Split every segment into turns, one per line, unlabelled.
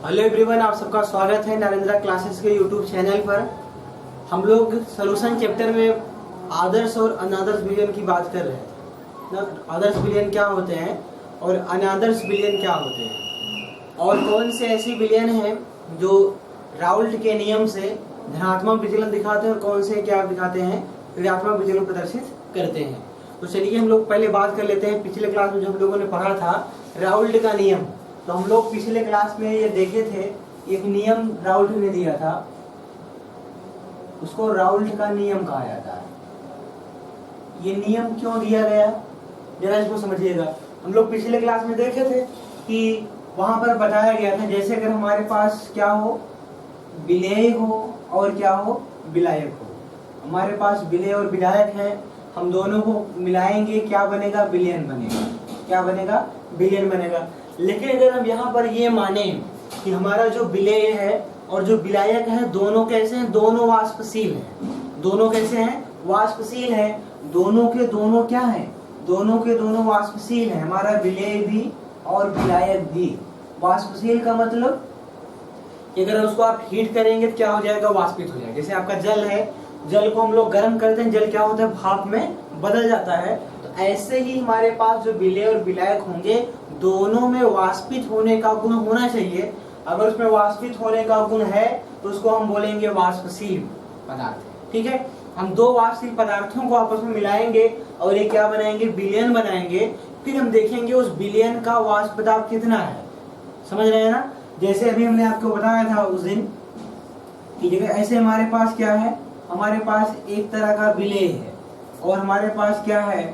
Hello everyone, आप सबका स्वागत है नरेंद्र क्लासेस के यूट्यूब चैनल पर। हम लोग सोल्यूशन चैप्टर में आदर्श और अनादर्श विलयन की बात कर रहे हैं। आदर्श विलयन क्या होते हैं और अनादर्श विलयन क्या होते हैं, और कौन से ऐसे विलयन हैं जो राउल्ट के नियम से धनात्मक विचलन दिखाते हैं और कौन से क्या दिखाते हैं, ऋणात्मक विचलन प्रदर्शित करते हैं। तो चलिए हम लोग पहले बात कर लेते हैं। पिछले क्लास में जो हम लोगों ने पढ़ा था राउल्ट का नियम, तो हम लोग पिछले क्लास में ये देखे थे, एक नियम राउल्ट ने दिया था, उसको राउल्ट का नियम कहा जाता है। ये नियम क्यों दिया गया, जरा इसको समझिएगा। हम लोग पिछले क्लास में देखे थे कि वहां पर बताया गया था, जैसे अगर हमारे पास क्या हो, विलेय हो और क्या हो, विलायक हो। हमारे पास विलेय और विलायक है, हम दोनों को मिलाएंगे, क्या बनेगा, विलयन बनेगा। क्या बनेगा, विलयन बनेगा। लेकिन अगर हम यहाँ पर ये माने कि हमारा जो विलेय है और जो विलायक है दोनों कैसे हैं, दोनों वाष्पशील हैं। दोनों कैसे हैं, वाष्पशील हैं। दोनों के दोनों क्या हैं, दोनों के दोनों वाष्पशील हैं। हमारा विलेय भी और विलायक भी वाष्पशील का मतलब कि अगर उसको आप हीट करेंगे तो क्या हो जाएगा, वाष्पित हो जाएगा। जैसे आपका जल है, जल को हम लोग गर्म करते हैं, जल क्या होता है, भाप में बदल जाता है। तो ऐसे ही हमारे पास जो विलेय और विलायक होंगे दोनों में वाष्पित होने का गुण होना चाहिए। अगर उसमें वाष्पित होने का गुण है तो उसको हम बोलेंगे वाष्पशील पदार्थ। ठीक है, हम दो वाष्पशील पदार्थों को आपस में मिलाएंगे और ये क्या बनाएंगे, विलयन बनाएंगे। फिर हम देखेंगे उस विलयन का वाष्प दाब कितना है। समझ रहे हैं ना। जैसे अभी हमने आपको बताया था उस दिन कि जगह ऐसे हमारे पास क्या है, हमारे पास एक तरह का विलेय है और हमारे पास क्या है,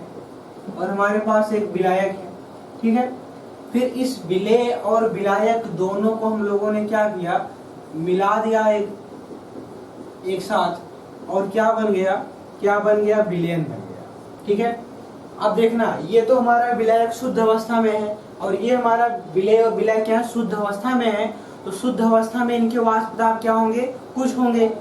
और हमारे पास एक विलायक है। ठीक है, फिर इस विलेय और विलायक दोनों को हम लोगों ने क्या किया, मिला दिया एक साथ, और क्या बन गया, क्या बन गया, विलयन बन गया। ठीक है, अब देखना, ये तो हमारा विलायक शुद्ध अवस्था में है और ये हमारा विलेय और विलायक क्या है, शुद्ध अवस्था में है। तो शुद्ध अवस्था में इनके वाष्प दाब क्या होंगे, कुछ होंगे।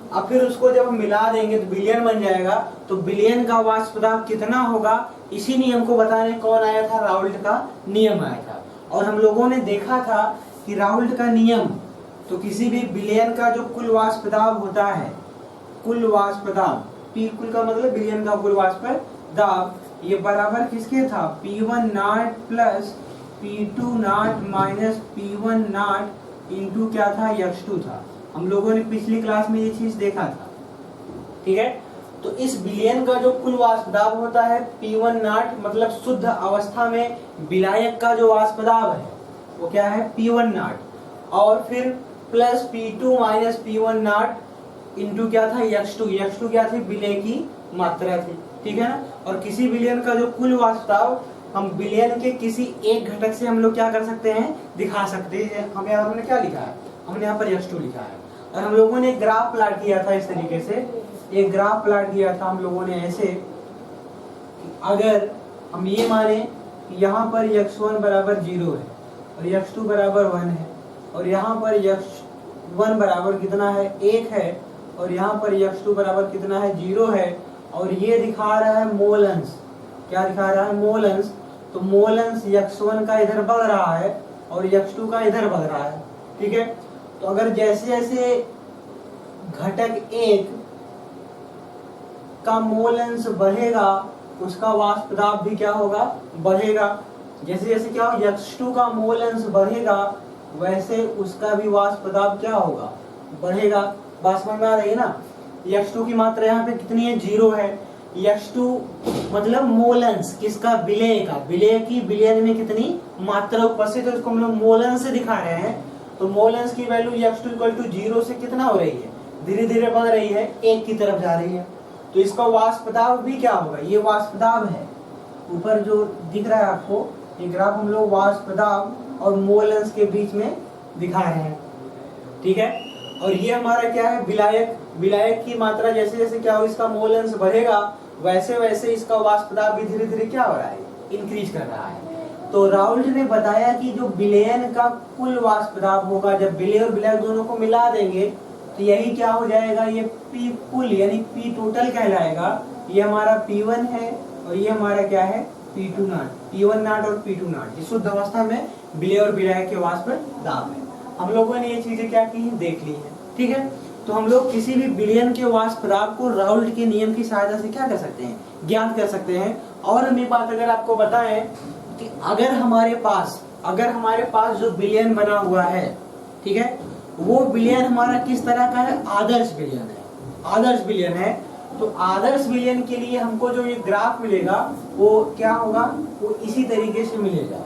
अब फिर उसको जब हम मिला देंगे तो विलयन बन जाएगा। तो विलयन का वाष्प दाब कितना होगा, इसी नियम को बताने कौन आया था, राउल्ट का नियम आया था। और हम लोगों ने देखा था कि राउल्ट का नियम, तो किसी भी विलयन का जो कुल वाष्प दाब होता है, कुल वाष्प दाब, पी कुल का मतलब विलयन का कुल वाष्प दाब, ये बराबर किसके था, P1 not plus P2 not minus P1 not into क्या था, X2 था। हम लोगों ने पिछली क्लास में ये चीज देखा था। ठीक है, तो इस विलयन का जो कुल वाष्प दाब होता है P1 नॉट, मतलब शुद्ध अवस्था में विलायक का जो वाष्प दाब है वो क्या है, P1 नॉट, और फिर plus P2 minus P1 not into क्या था, X2। X2 क्या थी, विलेय की मात्रा थी। ठीक है ना। और किसी विलयन का जो कुल वाष्प दाब हम विलयन के किसी एक घटक से हम लोग क्या कर सकते हैं, दिखा सकते हैं। हम यहाँ हमने क्या लिखा है, हमने यहाँ पर X2 लिखा है। और हम लोगों ने एक ग्राफ प्लॉट किया था इस तरीके से, एक ग्राफ प्लॉट किया था हम लोगों ने ऐसे, अगर हम ये माने कि यहाँ पर x1 बराबर 0 है और x2 बराबर 1 है, और यहाँ पर x1 बराबर कितना है, 1 है, और यहाँ पर x2 बराबर कितना है, 0 है, और ये दिखा रहा है मोल अंश। क्या दिखा रहा है, मोल अंश। तो मोल अंश x1 का इधर बढ़ रहा है और x2 का इधर बढ़ रहा है। ठीक है, तो अगर जैसे जैसे घटक एक का मोल अंश बढ़ेगा उसका वाष्प दाब भी क्या होगा, बढ़ेगा। जैसे जैसे क्या हो, X2 का मोल अंश बढ़ेगा वैसे उसका भी वाष्प दाब क्या होगा, बढ़ेगा। बात समझ में आ रही है ना। X2 की मात्रा यहाँ पे कितनी है, 0 है। X2 मतलब मोल अंश किसका, विलेय का। विलेय की विलयन में कितनी मात्रा उपस्थित है उसको हम लोग मोल अंश से दिखा रहे हैं। तो मोल अंश की वैल्यू X2 इक्वल टू 0 से कितना हो रही है, धीरे धीरे बढ़ रही है, एक की तरफ जा रही है। तो इसका वाष्प दाब भी क्या होगा, ये वाष्प दाब है, ऊपर जो दिख रहा है आपको ये ग्राफ, हम लोग वाष्प दाब और मोल अंश के बीच में दिखा रहे हैं। ठीक है, और ये हमारा क्या है, विलायक। विलायक की मात्रा जैसे जैसे क्या हो, इसका मोल अंश बढ़ेगा वैसे वैसे इसका वाष्प दाब भी धीरे धीरे क्या हो रहा है, इंक्रीज कर रहा है। तो राउल्ट ने बताया कि जो विलयन का कुल वाष्प दाब होगा, जब विलेय और विलायक दोनों को मिला देंगे तो यही क्या हो जाएगा, ये P कुल यानी P टोटल कहलाएगा। ये हमारा P1 है और ये हमारा क्या है, P2 नॉट। P1 नॉट और P2 नॉट ये शुद्ध अवस्था में विलेय और विलायक के वाष्प दाब है। हम लोगों ने ये चीजें क्या की हैं, देख ली हैं। ठीक है, तो हम लोग किसी भी बिलियन के वाष्प राग को राउल्ट के नियम की सहायता से क्या कर सकते हैं, ज्ञात कर सकते हैं। और हम ये बात अगर आपको बताएं कि अगर हमारे पास जो बिलियन बना हुआ है, ठीक है, वो बिलियन हमारा किस तरह का है, आदर्श बिलियन है, आदर्श बिलियन है। तो आदर्श बिलियन के लिए हमको जो ये ग्राफ मिलेगा वो क्या होगा, वो इसी तरीके से मिलेगा।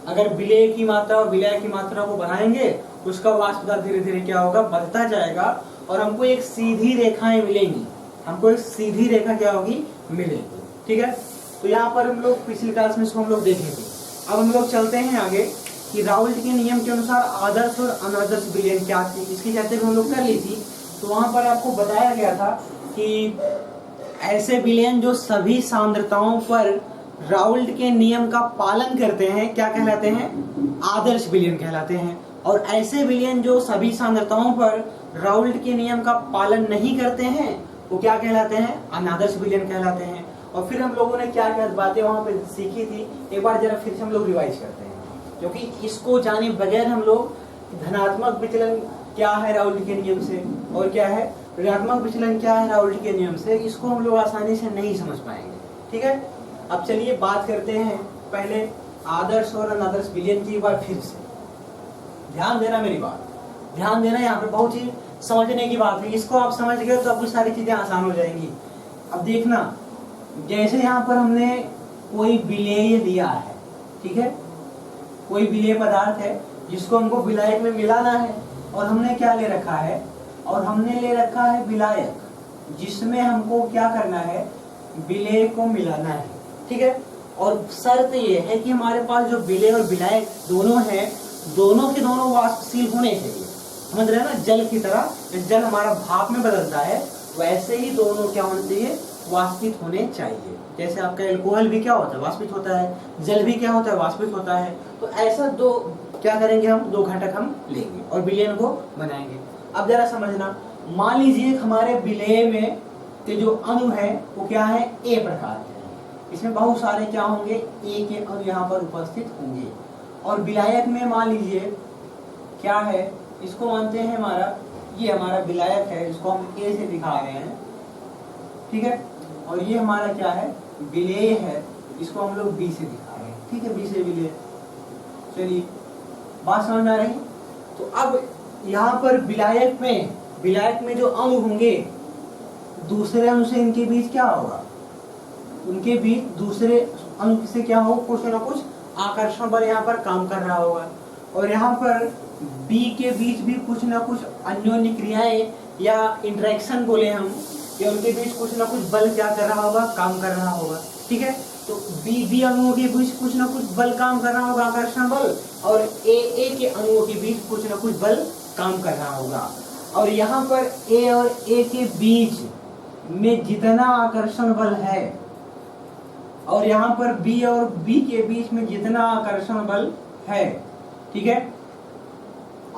अगर विलेय की मात्रा और विलय की मात्रा को बढ़ाएंगे उसका वाष्प दाब धीरे धीरे क्या होगा, बढ़ता जाएगा और हमको एक सीधी रेखाएं मिलेंगी, हमको एक सीधी रेखा क्या होगी, मिलेगी। ठीक है, तो यहाँ पर हम लोग पिछली क्लास में इसको हम लोग देखेंगे। अब हम लोग चलते हैं आगे कि राउल्ट के नियम के अनुसार आदर्श और अनादर्श विलयन क्या थी, इसकी चर्चा भी हम लोग कर ली थी। तो वहां पर आपको बताया गया था कि ऐसे विलयन जो सभी सांद्रताओं पर राउल्ट के नियम का पालन करते हैं क्या कहलाते हैं, आदर्श विलयन कहलाते हैं। और ऐसे विलयन जो सभी सांद्रताओं पर राउल्ट के नियम का पालन नहीं करते हैं वो क्या कहलाते हैं, अनादर्श विलयन कहलाते हैं। और फिर हम लोगों ने क्या क्या बातें वहां पे सीखी थी, एक बार जरा फिर से हम लोग रिवाइज करते हैं, क्योंकि इसको जाने बगैर हम लोग धनात्मक विचलन क्या है राउल्ट के नियम से और क्या है ऋणात्मक विचलन क्या है राउल्ट के नियम से, इसको हम लोग आसानी से नहीं समझ पाएंगे। ठीक है, अब चलिए बात करते हैं पहले आदर्श और अनादर्श विलयन की। बार फिर से ध्यान देना, मेरी बात ध्यान देना, यहाँ पे बहुत ही समझने की बात है। इसको आप समझ गए तो आपकी सारी चीजें आसान हो जाएंगी। अब देखना, जैसे यहाँ पर हमने कोई विलेय लिया है, ठीक है, कोई विलेय पदार्थ है जिसको हमको विलायक में मिलाना है और हमने क्या ले रखा है, और हमने ले रखा है विलायक जिसमें हमको क्या करना है, विलेय को मिलाना है। ठीक है, और शर्त ये है कि हमारे पास जो विलेय और विलायक दोनों हैं, दोनों के दोनों वाष्पशील होने चाहिए। समझ रहे हैं ना, जल की तरह जल हमारा भाप में बदलता है वैसे ही दोनों क्या होने चाहिए, वाष्पित होने चाहिए। जैसे आपका एल्कोहल भी क्या होता है, वाष्पित होता है, जल भी क्या होता है, वाष्पित होता है। तो ऐसा दो क्या करेंगे, हम दो घटक हम लेंगे और विलयन को बनाएंगे। अब जरा समझना, मान लीजिए हमारे विलेय में के जो अणु है वो क्या है, ए प्रकार के, इसमें बहुत सारे क्या होंगे, ए के अणु यहाँ पर उपस्थित होंगे। और विलायक में मान लीजिए क्या है, इसको मानते हैं हमारा, ये हमारा विलायक है, इसको हम ए से दिखा रहे हैं, ठीक है, और ये हमारा क्या है, विलेय है, इसको हम लोग बी से दिखा रहे हैं। ठीक है, बी से विलेय। चलिए बात समझ में आ रही। तो अब यहाँ पर विलायक में जो अणु होंगे दूसरे अणु से इनके बीच क्या होगा, उनके बीच दूसरे अणु से क्या हो, कुछ ना कुछ आकर्षण बल यहाँ पर काम कर रहा होगा। और यहाँ पर बी के बीच भी कुछ ना कुछ अन्योन्य क्रियाएं या इंटरेक्शन बोले हम, या उनके बीच कुछ ना कुछ बल क्या कर रहा होगा, काम कर रहा होगा। ठीक है, तो बी अणुओं के बीच कुछ ना कुछ बल काम कर रहा होगा, आकर्षण बल, और ए के अणुओं के बीच कुछ ना कुछ बल काम कर रहा होगा। और यहाँ पर ए और ए के बीच में जितना आकर्षण बल है और यहाँ पर बी और बी के बीच में जितना आकर्षण बल है, ठीक है,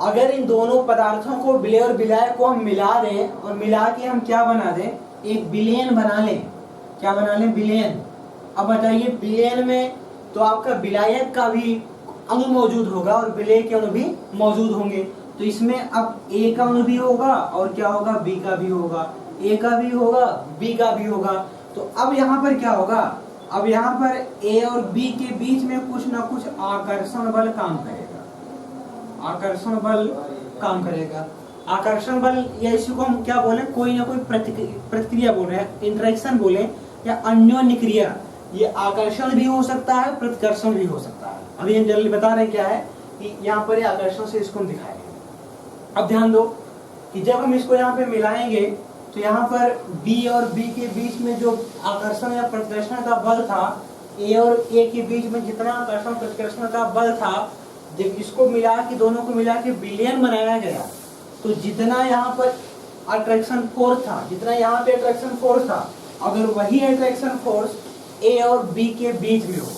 अगर इन दोनों पदार्थों को विलेय और विलायक को हम मिला दें और मिला के हम क्या बना दें, एक विलयन बना लें। क्या बना लें, विलयन। अब बताइए, विलयन में तो आपका विलायक का भी अणु मौजूद होगा और विलेय के अणु भी मौजूद होंगे। तो इसमें अब ए का अणु भी होगा और क्या होगा, बी का भी होगा, ए का भी होगा, बी का भी होगा। तो अब यहाँ पर क्या होगा, अब यहाँ पर ए और बी के बीच में कुछ ना कुछ आकर्षण बल काम करेगा, आकर्षण बल काम करेगा। आकर्षण बल या इसी को हम क्या बोले, कोई ना कोई प्रतिक्रिया बोल रहे हैं, इंटरेक्शन बोले या अन्योन्य क्रिया। ये आकर्षण भी हो सकता है, प्रतिकर्षण भी हो सकता है। अभी हम जल्दी बता रहे हैं क्या है कि यहाँ पर आकर्षण से इसको हम दिखाएंगे। अब ध्यान दो कि जब हम इसको यहाँ पे मिलाएंगे तो यहाँ पर बी और बी के बीच में जो आकर्षण या प्रतिकर्षण का बल था, ए और ए के बीच में जितना आकर्षण प्रतिकर्षण का बल था, जब इसको मिला के दोनों को मिला के विलयन बनाया गया तो जितना यहाँ पर अट्रैक्शन फोर्स था, जितना यहाँ पे अट्रैक्शन फोर्स था, अगर वही अट्रैक्शन फोर्स ए और बी के बीच में हो,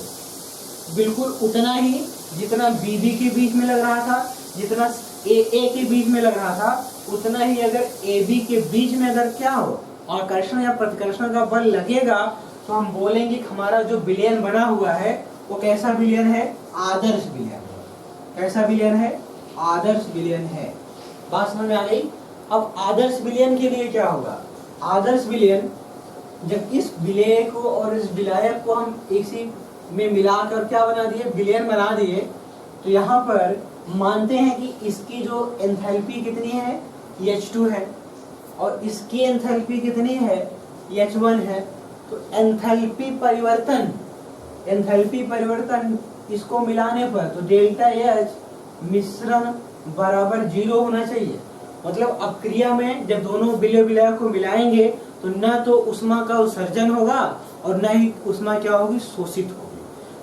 बिल्कुल उतना ही जितना बी के बीच में लग रहा था, जितना ए के बीच में लग रहा था, उतना ही अगर ए बी के बीच में अगर क्या हो, आकर्षण या प्रतिकर्षण का बल लगेगा, तो हम बोलेंगे कि हमारा जो विलयन बना हुआ है वो कैसा विलयन है, आदर्श विलयन है। कैसा विलयन है, आदर्श विलयन है। बात समझ में आ गई। अब आदर्श विलयन के लिए क्या होगा? आदर्श विलयन, जब इस विलेय को और इस विलायक को हम एक सी में मिलाकर क्या बना दिए, विलयन बना दिए, तो यहाँ पर मानते हैं कि इसकी जो एंथैल्पी कितनी है, H2 है, और इसकी एंथैल्पी कितनी है, H1 है। तो एंथैल्पी परिवर्तन इसको मिलाने पर तो डेल्टा H मिश्रण बराबर 0 होना चाहिए। मतलब अपक्रिया में जब दोनों विलेय विलायक को मिलाएंगे तो न तो उष्मा का उत्सर्जन होगा और न ही उष्मा क्या होगी, शोषित होगी।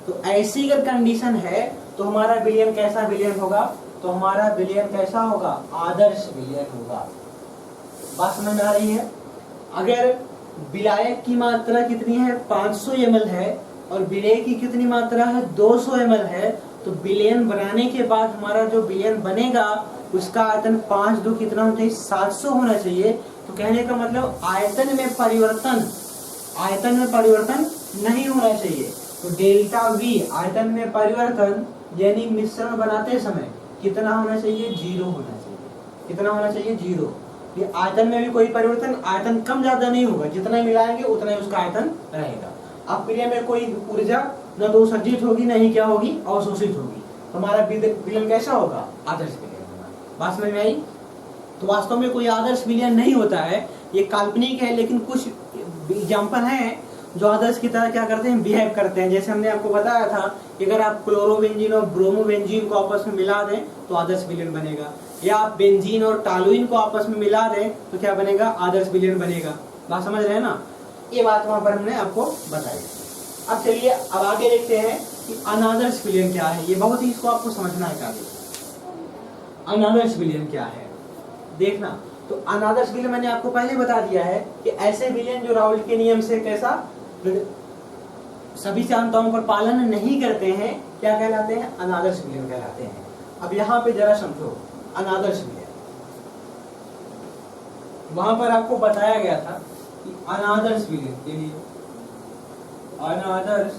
तो ऐसी अगर कंडीशन है तो हमारा विलयन कैसा विलयन होगा? तो हमारा विलयन कैसा होगा? आदर्श विलयन होगा। बात समझ में आ रही है? अगर विलायक की मात्रा कितनी है, 500 ml है, और विलेय की कितनी मात्रा है, 200 ml है, तो विलयन बनाने के बाद हमारा जो विलयन बनेगा उसका आयतन 5 2 कितना होना चाहिए, 700 होना चाहिए। तो कहने का मतलब आयतन में परिवर्तन नहीं होना चाहिए। तो डेल्टा V आयतन में परिवर्तन यानी मिश्रण बनाते समय कितना होना चाहिए, 0 होना चाहिए। कितना होना चाहिए, 0। ये आयतन में भी कोई परिवर्तन, आयतन कम ज्यादा नहीं होगा, जितना मिलाएंगे उतना ही उसका आयतन रहेगा। अपक्रिया में कोई ऊर्जा न तो उत्सर्जित होगी न ही क्या होगी, अवशोषित होगी। हमारा विलयन कैसा होगा, आदर्श विलयन होगा। बात समझ में आई? तो वास्तव में कोई आदर्श विलयन नहीं होता है, ये काल्पनिक है, लेकिन कुछ एग्जाम्पल हैं जो आदर्श की तरह क्या करते हैं, बिहेव करते हैं। जैसे हमने आपको बताया था कि अगर आप क्लोरोबेंजीन और ब्रोमोबेंजीन को आपस में मिला दें तो आदर्श विलयन बनेगा, या आप बेंजीन और टालुइन को आपस में मिला दें तो क्या बनेगा, आदर्श विलयन बनेगा। बात समझ रहे हैं ना? ये बात वहां पर हमने आपको बताई। अब चलिए अब आगे देखते हैं कि अनादर्श विलयन क्या है। ये बहुत ही इसको आपको समझना है काफी। अनादर्श विलयन क्या है देखना। तो अनादर्श विलयन मैंने आपको पहले बता दिया है कि ऐसे विलयन जो राउल्ट के नियम से कैसा सभी सिद्धांतों पर पालन नहीं करते हैं, क्या कहलाते हैं, अनादर्श विलयन कहलाते हैं। अब यहाँ पे जरा समझो अनादर्श विलयन, वहां पर आपको बताया गया था कि अनादर्श विलयन के लिए, अनादर्श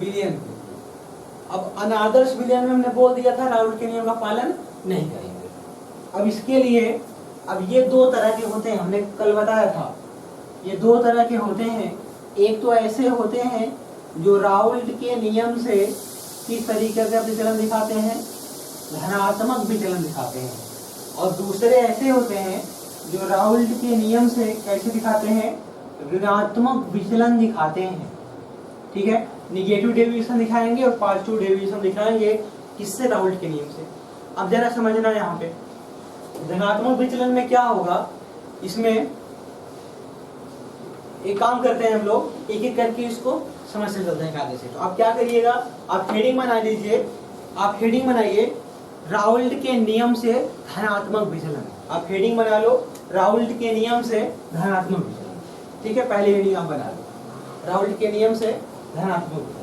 विलयन के लिए, अब अनादर्श विलयन में हमने बोल दिया था राउल्ट के नियम का पालन नहीं करेंगे। अब इसके लिए अब ये दो तरह के होते हैं, हमने कल बताया था, ये दो तरह के होते हैं। एक तो ऐसे होते हैं जो राउल्ट के नियम से किस तरीके से विचलन दिखाते हैं, धनात्मक विचलन दिखाते हैं, और दूसरे ऐसे होते हैं जो राउल्ट के नियम से कैसे दिखाते हैं, ऋणात्मक विचलन दिखाते हैं। ठीक है, निगेटिव डेविएशन दिखाएंगे और पॉजिटिव डेविएशन दिखाएंगे, किससे, राउल्ट के नियम से। अब जरा समझना, यहाँ पे धनात्मक विचलन में क्या होगा, इसमें एक काम करते हैं हम लोग, एक एक करके इसको समझ से चलते हैं कायदे से। तो आप क्या करिएगा, आप हेडिंग बना लीजिए, आप हेडिंग बनाइए राउल्ट के नियम से धनात्मक विचलन। आप हेडिंग बना लो राउल्ट के नियम से धनात्मक विचलन। ठीक है, पहले हेडिंग आप बना लो राउल्ट के नियम से धनात्मक विचलन।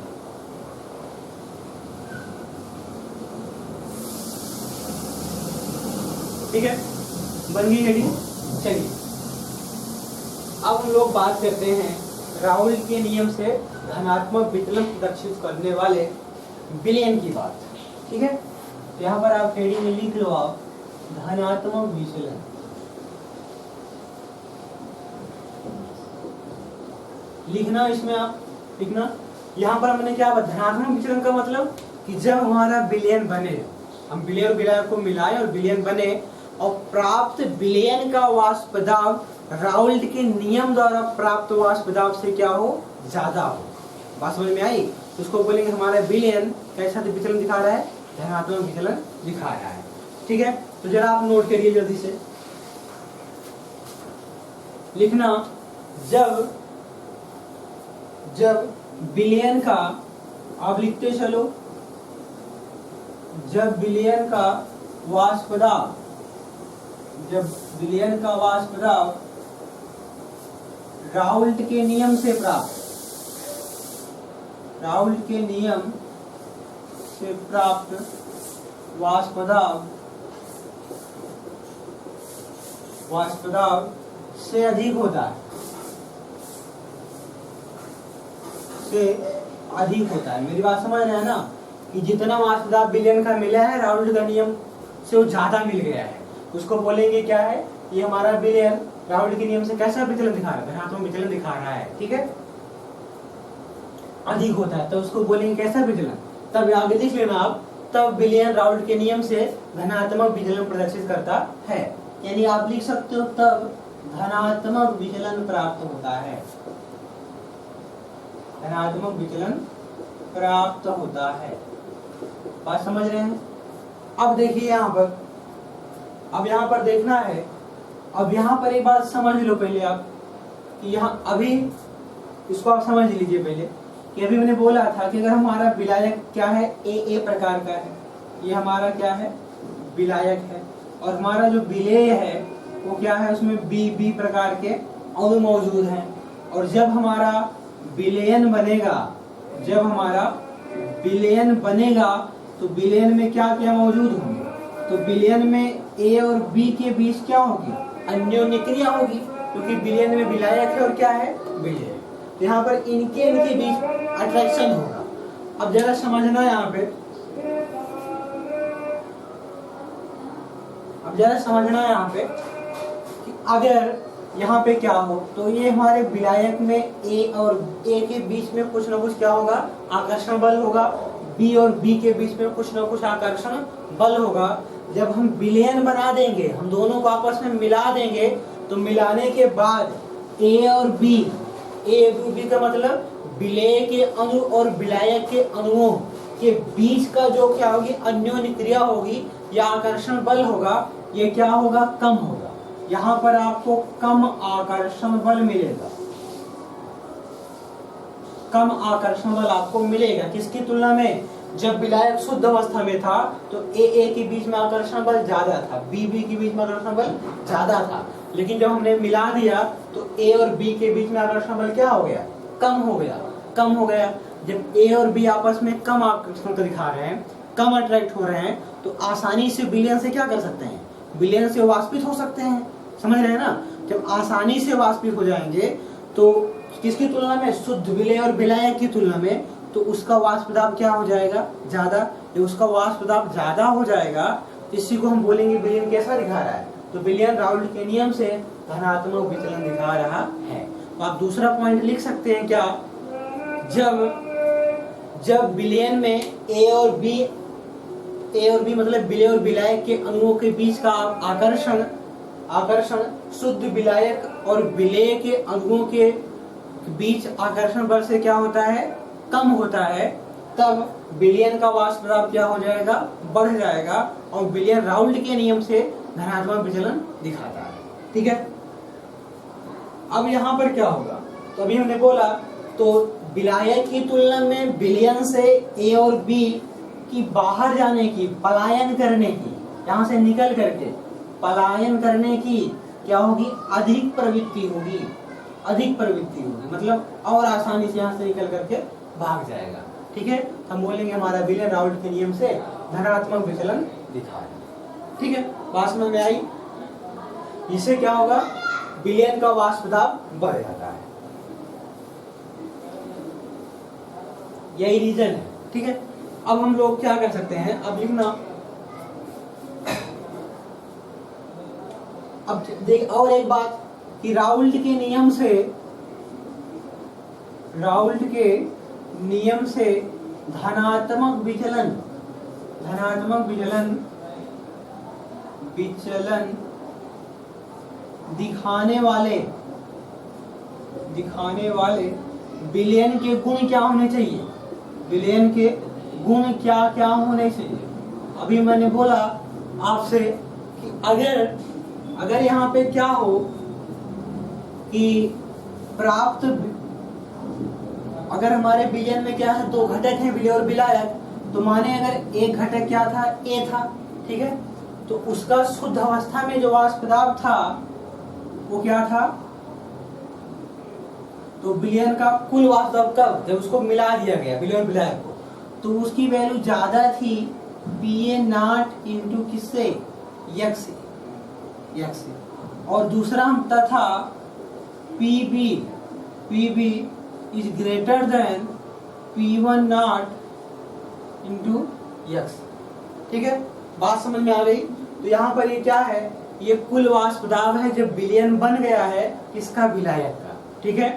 ठीक है, बन गई हेडिंग। चलिए अब हम लोग बात करते हैं राउल्ट के नियम से धनात्मक विचलन प्रदर्शित करने वाले विलयन की बात। ठीक है, तो यहाँ पर आप हेडिंग में लिख लो, आप धनात्मक विचलन। लिखना, इसमें आप लिखना, यहाँ पर हमने क्या, धनात्मक विचलन का मतलब कि जब हमारा विलयन बने, हम विलय और विलायक को मिलाएं और विलयन बने, और प्राप्त विलयन का वाष्प दाब राउल्ट के नियम द्वारा प्राप्त वाष्प दाब से क्या हो, ज्यादा हो। बात समझ में आई? तो उसको बोलेंगे हमारा विलयन कैसा विचलन दिखा रहा है, धनात्मक विचलन दिखा रहा है। ठीक है, तो जरा आप नोट करिए जल्दी से, लिखना, जब विलयन का, आप लिखते चलो, जब विलयन का वाष्प दाब, जब विलयन का वाष्प दाब राउल्ट के नियम से प्राप्त, राउल्ट के नियम से प्राप्त वाष्प दाब से अधिक होता है, से अधिक होता है। मेरी बात समझ रहे हैं ना, कि जितना वाष्प दाब विलयन का मिला है राउल्ट का नियम से वो ज्यादा मिल गया है, उसको बोलेंगे क्या है, ये हमारा विलयन राउल्ट के नियम से कैसा विचलन दिखा रहा है, धनात्मक विचलन दिखा रहा है, ठीक है, अधिक होता है तो उसको बोलेंगे कैसा विचलन। तब आगे देख लेना आप, तब विलयन राउल्ट के नियम से धनात्मक विचलन प्रदर्शित करता है, यानी आप लिख सकते हो तब धनात्मक विचलन प्राप्त होता है, धनात्मक विचलन प्राप्त होता है। बात समझ रहे हैं। अब देखिए यहाँ पर, अब यहाँ पर देखना है, अब यहाँ पर एक बात समझ लो पहले आप कि यहाँ अभी इसको आप समझ लीजिए पहले कि अभी मैंने बोला था कि अगर हमारा विलायक क्या है, ए प्रकार का है, ये हमारा क्या है, विलायक है, और हमारा जो विलेय है वो क्या है, उसमें बी प्रकार के अणु मौजूद हैं, और जब हमारा विलयन बनेगा, जब हमारा विलयन बनेगा तो विलयन में क्या क्या मौजूद होंगे, तो विलयन में ए और बी के बीच क्या होगी, अन्योन्य क्रिया होगी, क्योंकि विलयन में विलायक है और क्या है, विलेय। तो यहाँ पर इनके बीच अट्रैक्शन होगा। अब जरा समझना यहाँ पे, अब जरा समझना यहाँ पे कि अगर यहाँ पे क्या हो, तो ये हमारे विलायक में ए और ए के बीच में कुछ ना कुछ क्या होगा, आकर्षण बल होगा, बी और बी के बीच में कुछ ना कुछ आकर्षण बल होगा। जब हम विलयन बना देंगे, हम दोनों को आपस में मिला देंगे, तो मिलाने के बाद ए और बी, ए बी का मतलब विलेय के अणु और विलायक के अणुओं के बीच का जो क्या होगी, अन्योन्य क्रिया होगी या आकर्षण बल होगा, ये क्या होगा, कम होगा। यहाँ पर आपको कम आकर्षण बल मिलेगा, कम आकर्षण बल आपको मिलेगा। किसकी तुलना में, जब विलायक शुद्ध अवस्था में था तो ए के बीच में आकर्षण बल ज्यादा था, बी के बीच में आकर्षण बल ज्यादा था, लेकिन जब हमने मिला दिया तो ए और बी के बीच में आकर्षण बल क्या हो गया, कम हो गया, कम हो गया। जब ए और बी आपस में कम आकर्षण दिखा रहे हैं, कम अट्रैक्ट हो रहे हैं, तो आसानी से विलयन से क्या कर सकते हैं, विलयन से वाष्पित हो सकते हैं, समझ रहे हैं ना। जब आसानी से वाष्पित हो जाएंगे तो किसकी तुलना में, शुद्ध विलेय और विलायक की तुलना में, तो उसका वाष्प दाब क्या हो जाएगा, ज्यादा। जब उसका वाष्प दाब ज्यादा हो जाएगा, इसी को हम बोलेंगे विलयन कैसा दिखा रहा है, तो विलयन राउल्ट के नियम से धनात्मक विचलन दिखा रहा है। तो आप दूसरा पॉइंट लिख सकते हैं क्या, जब विलयन में ए और बी मतलब विलेय और विलायक के अणुओं के बीच का आकर्षण शुद्ध विलायक और विलेय के अणुओं के बीच आकर्षण बल से क्या होता है, कम होता है, तब विलयन का वाष्प दाब क्या हो जाएगा, बढ़ जाएगा, और विलयन राउल्ट के नियम से धनात्मक विचलन दिखाता है, ठीक है। अब यहाँ पर क्या होगा, तो अभी हमने बोला तो विलायक की तुलना में विलयन से ए और बी की बाहर जाने की, पलायन करने की, यहाँ से निकल करके पलायन करने की क्या होगी, अधिक प्रवृत्ति होगी, अधिक प्रवृत्ति होगी, मतलब और आसानी से यहाँ से निकल करके भाग जाएगा, ठीक है। हम बोलेंगे हमारा विलयन राउल्ट के नियम से धनात्मक विचलन दिखा है, ठीक है। बात समझ में आई। इससे क्या होगा, विलयन का वाष्प दाब बढ़ जाता है, यही रीजन है, ठीक है। अब हम लोग क्या कर सकते हैं, अब लिखना, अब देख और एक बात कि राउल्ट के नियम से धनात्मक विचलन दिखाने वाले विलयन के गुण क्या होने चाहिए, विलयन के गुण क्या क्या होने चाहिए। अभी मैंने बोला आपसे कि अगर यहाँ पे क्या हो कि प्राप्त, अगर हमारे विलयन में क्या है, दो घटक हैं, विलेय और विलायक, तो माने अगर एक घटक क्या था, ए था, ठीक है, तो उसका शुद्ध अवस्था में जो वाष्प दाब था वो क्या था, तो विलयन का कुल वाष्प दाब कब, जब उसको मिला दिया गया विलेय और विलायक को, तो उसकी वैल्यू ज्यादा थी Pa0 इंटू किससे, यक्स से, और दूसरा हम तथा Pb is greater than P1 not into x. ठीक है, बात समझ में आ गई। तो यहाँ पर ये क्या है, ये कुल वाष्प दाब है जब विलयन बन गया है किसका, विलायक का। ठीक है,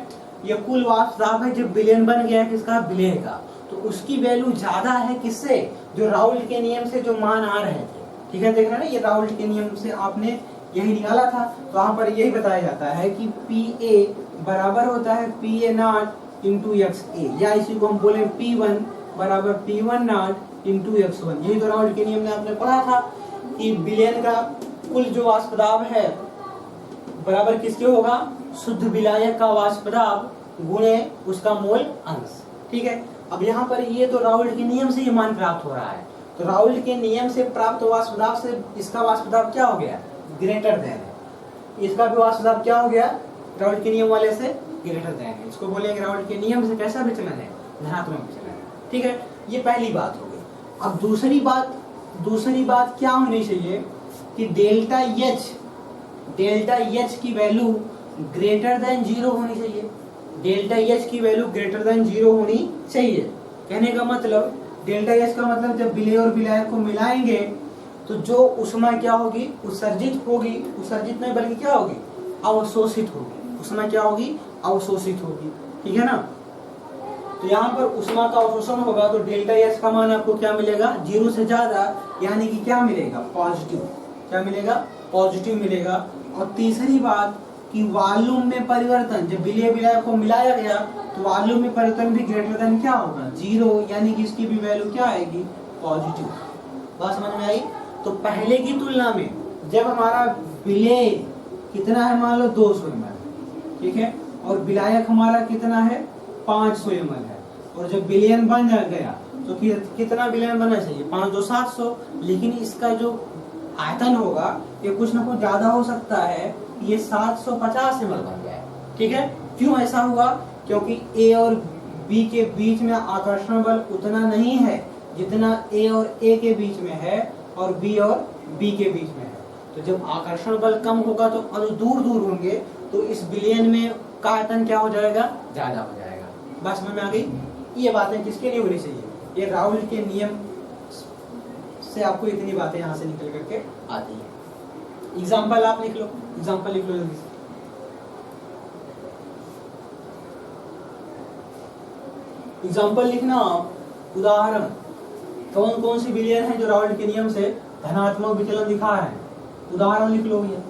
ये कुल वाष्प दाब है जब विलयन बन गया है किसका, विलेय का। तो उसकी वैल्यू ज्यादा है किससे, जो राउल्ट के नियम से जो मान आ रहे थे। ठीक है, देख रहे हैं ना, ये राउल्ट के नियम से आपने यही निकाला था। तो यहाँ पर यही बताया जाता है कि Pa बराबर होता है Pa नॉट इंटू एक्स ए, या इसी को हम बोले P1 बराबर P1 नॉट इंटू x1। यही तो राउल्ट के नियम में आपने पढ़ा था कि विलयन का कुल जो वाष्प दाब है बराबर किसके होगा, शुद्ध विलायक का वाष्प दाब गुणे उसका मोल अंश। ठीक है, अब यहाँ पर ये तो राउल्ट के नियम से ये मान प्राप्त हो रहा है। तो राउल्ट के नियम से प्राप्त वाष्प दाब से इसका वाष्प दाब क्या हो गया, ग्रेटर देन है। इसका भी वाष्प दाब क्या हो गया, राउल्ट के नियम वाले से ग्रेटर देन है। इसको बोलेंगे राउल्ट के नियम से कैसा विचलन है, धनात्मक विचलन है। ठीक है, ये पहली बात हो गई। अब दूसरी बात क्या होनी चाहिए कि डेल्टा एच की वैल्यू ग्रेटर देन 0 होनी चाहिए। डेल्टा एच की वैल्यू ग्रेटर देन 0 होनी चाहिए। कहने का मतलब डेल्टा एच का मतलब जब विलेय और विलायक को मिलाएंगे तो जो उष्मा क्या होगी, उत्सर्जित होगी, उत्सर्जित नहीं बल्कि क्या होगी, अवशोषित होगी। उष्मा क्या होगी, अवशोषित होगी। ठीक है ना, तो यहाँ पर उष्मा का अवशोषण होगा तो डेल्टा एच का मान आपको क्या मिलेगा, 0 से ज्यादा, यानी कि क्या मिलेगा, पॉजिटिव। क्या मिलेगा, पॉजिटिव मिलेगा। और तीसरी बात कि वॉल्यूम में परिवर्तन, जब विलेय विलायक को मिलाया गया तो वॉल्यूम में परिवर्तन भी ग्रेटर देन क्या होगा, 0, यानी कि इसकी भी वैल्यू क्या आएगी, पॉजिटिव। बात समझ में आई। तो पहले की तुलना में जब हमारा विलेय कितना है, मान लो 200 ml, ठीक है, और विलायक हमारा कितना है, 500 ml है, और जब विलयन बन गया तो कितना विलयन बनना चाहिए, 5 2 700। लेकिन इसका जो आयतन होगा ये कुछ ना कुछ ज्यादा हो सकता है, ये 750 ml बन गया है। ठीक है, क्यों ऐसा हुआ, क्योंकि ए और बी के बीच में आकर्षण बल उतना नहीं है जितना ए और ए के बीच में है और बी और बी के बीच में है। तो जब आकर्षण बल कम होगा तो अणु दूर दूर होंगे, तो इस विलयन में का आयतन क्या हो जाएगा, ज्यादा हो जाएगा। बस समझ में आ गई। ये बातें किसके लिए होनी चाहिए, ये राउल्ट के नियम से आपको इतनी बातें यहाँ से निकल करके आती है। एग्जाम्पल आप लिख लो, एग्जाम्पल लिख लो जल्दी से। एग्जाम्पल लिखना आप, उदाहरण कौन कौन सी विलयन है जो राउल्ट के नियम से धनात्मक विचलन दिखा है, उदाहरण लिख लो भैया।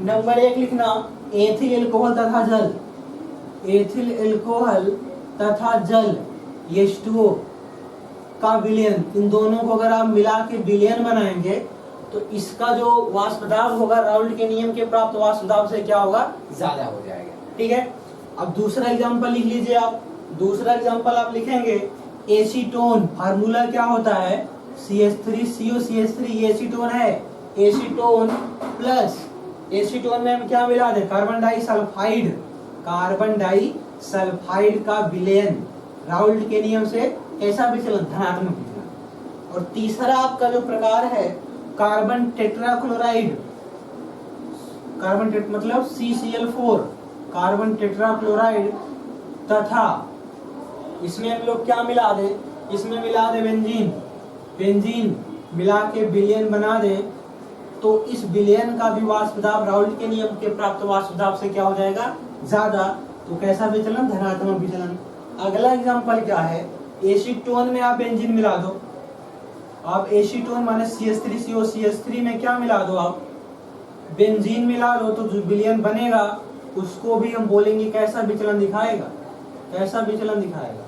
नंबर एक लिखना, एथिल एल्कोहल तथा जल। एथिल एल्कोहल तथा जल H2O का विलयन, इन दोनों को अगर आप मिला के विलयन बनाएंगे तो इसका जो वाष्प दाब होगा राउल्ट के नियम के प्राप्त वाष्प दाब से क्या होगा, ज्यादा हो जाएगा। ठीक है, अब दूसरा एग्जांपल लिख लीजिए आप। दूसरा एग्जांपल आप लिखेंगे, एसीटोन, फार्मूला क्या होता है, CH3COCH3, ये एसीटोन है। एसीटोन प्लस, एसीटोन में हम क्या मिला दे, कार्बन डाइसल्फाइड। कार्बन डाइसल्फाइड का विलयन राउल्ट के नियम से कैसा विचलन, धनात्मक विचलन। और तीसरा आपका जो प्रकार है, कार्बन टेट्राक्लोराइड, मतलब CCl4, कार्बन टेट्राक्लोराइड तथा इसमें हम लोग क्या मिला दे, इसमें मिला दे बेंजीन मिला के विलयन बना दे, तो इस विलयन का भी वाष्प दाब राउल्ट के नियम के प्राप्त वाष्प दाब से क्या हो जाएगा, ज्यादा। तो कैसा विचलन, धनात्मक विचलन। अगला एग्जांपल क्या है, एसीटोन में आप बेंजीन मिला दो। आप एसीटोन माने CH3COCH3 में क्या मिला दो, आप बेंजीन मिला दो, तो जो विलयन बनेगा उसको भी हम बोलेंगे कैसा विचलन दिखाएगा, कैसा विचलन दिखाएगा,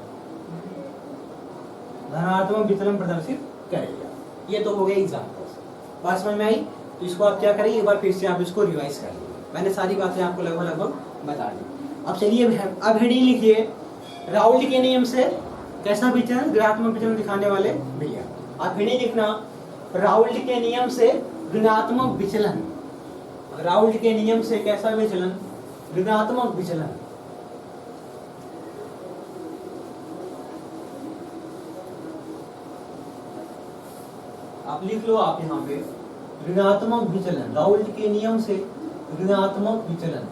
धनात्मक विचलन प्रदर्शित करेगा। ये तो हो गए एग्जांपल्स, बात समझ में आई। तो इसको आप क्या करेंगे, एक बार फिर से आप इसको रिवाइज कर लीजिए। मैंने सारी बातें आपको लगभग बता दी। अब चलिए अब हेडिंग लिखिए, राउल्ट के नियम से कैसा विचलन, ऋणात्मक विचलन दिखाने वाले भैया। आप हेडिंग लिखना, राउल्ट के नियम से ऋणात्मक विचलन। राउल्ट के नियम से कैसा विचलन, ऋणात्मक विचलन। आप लिख लो, आप यहाँ पे ऋणात्मक विचलन, राउल्ट के नियम से ऋणात्मक विचलन।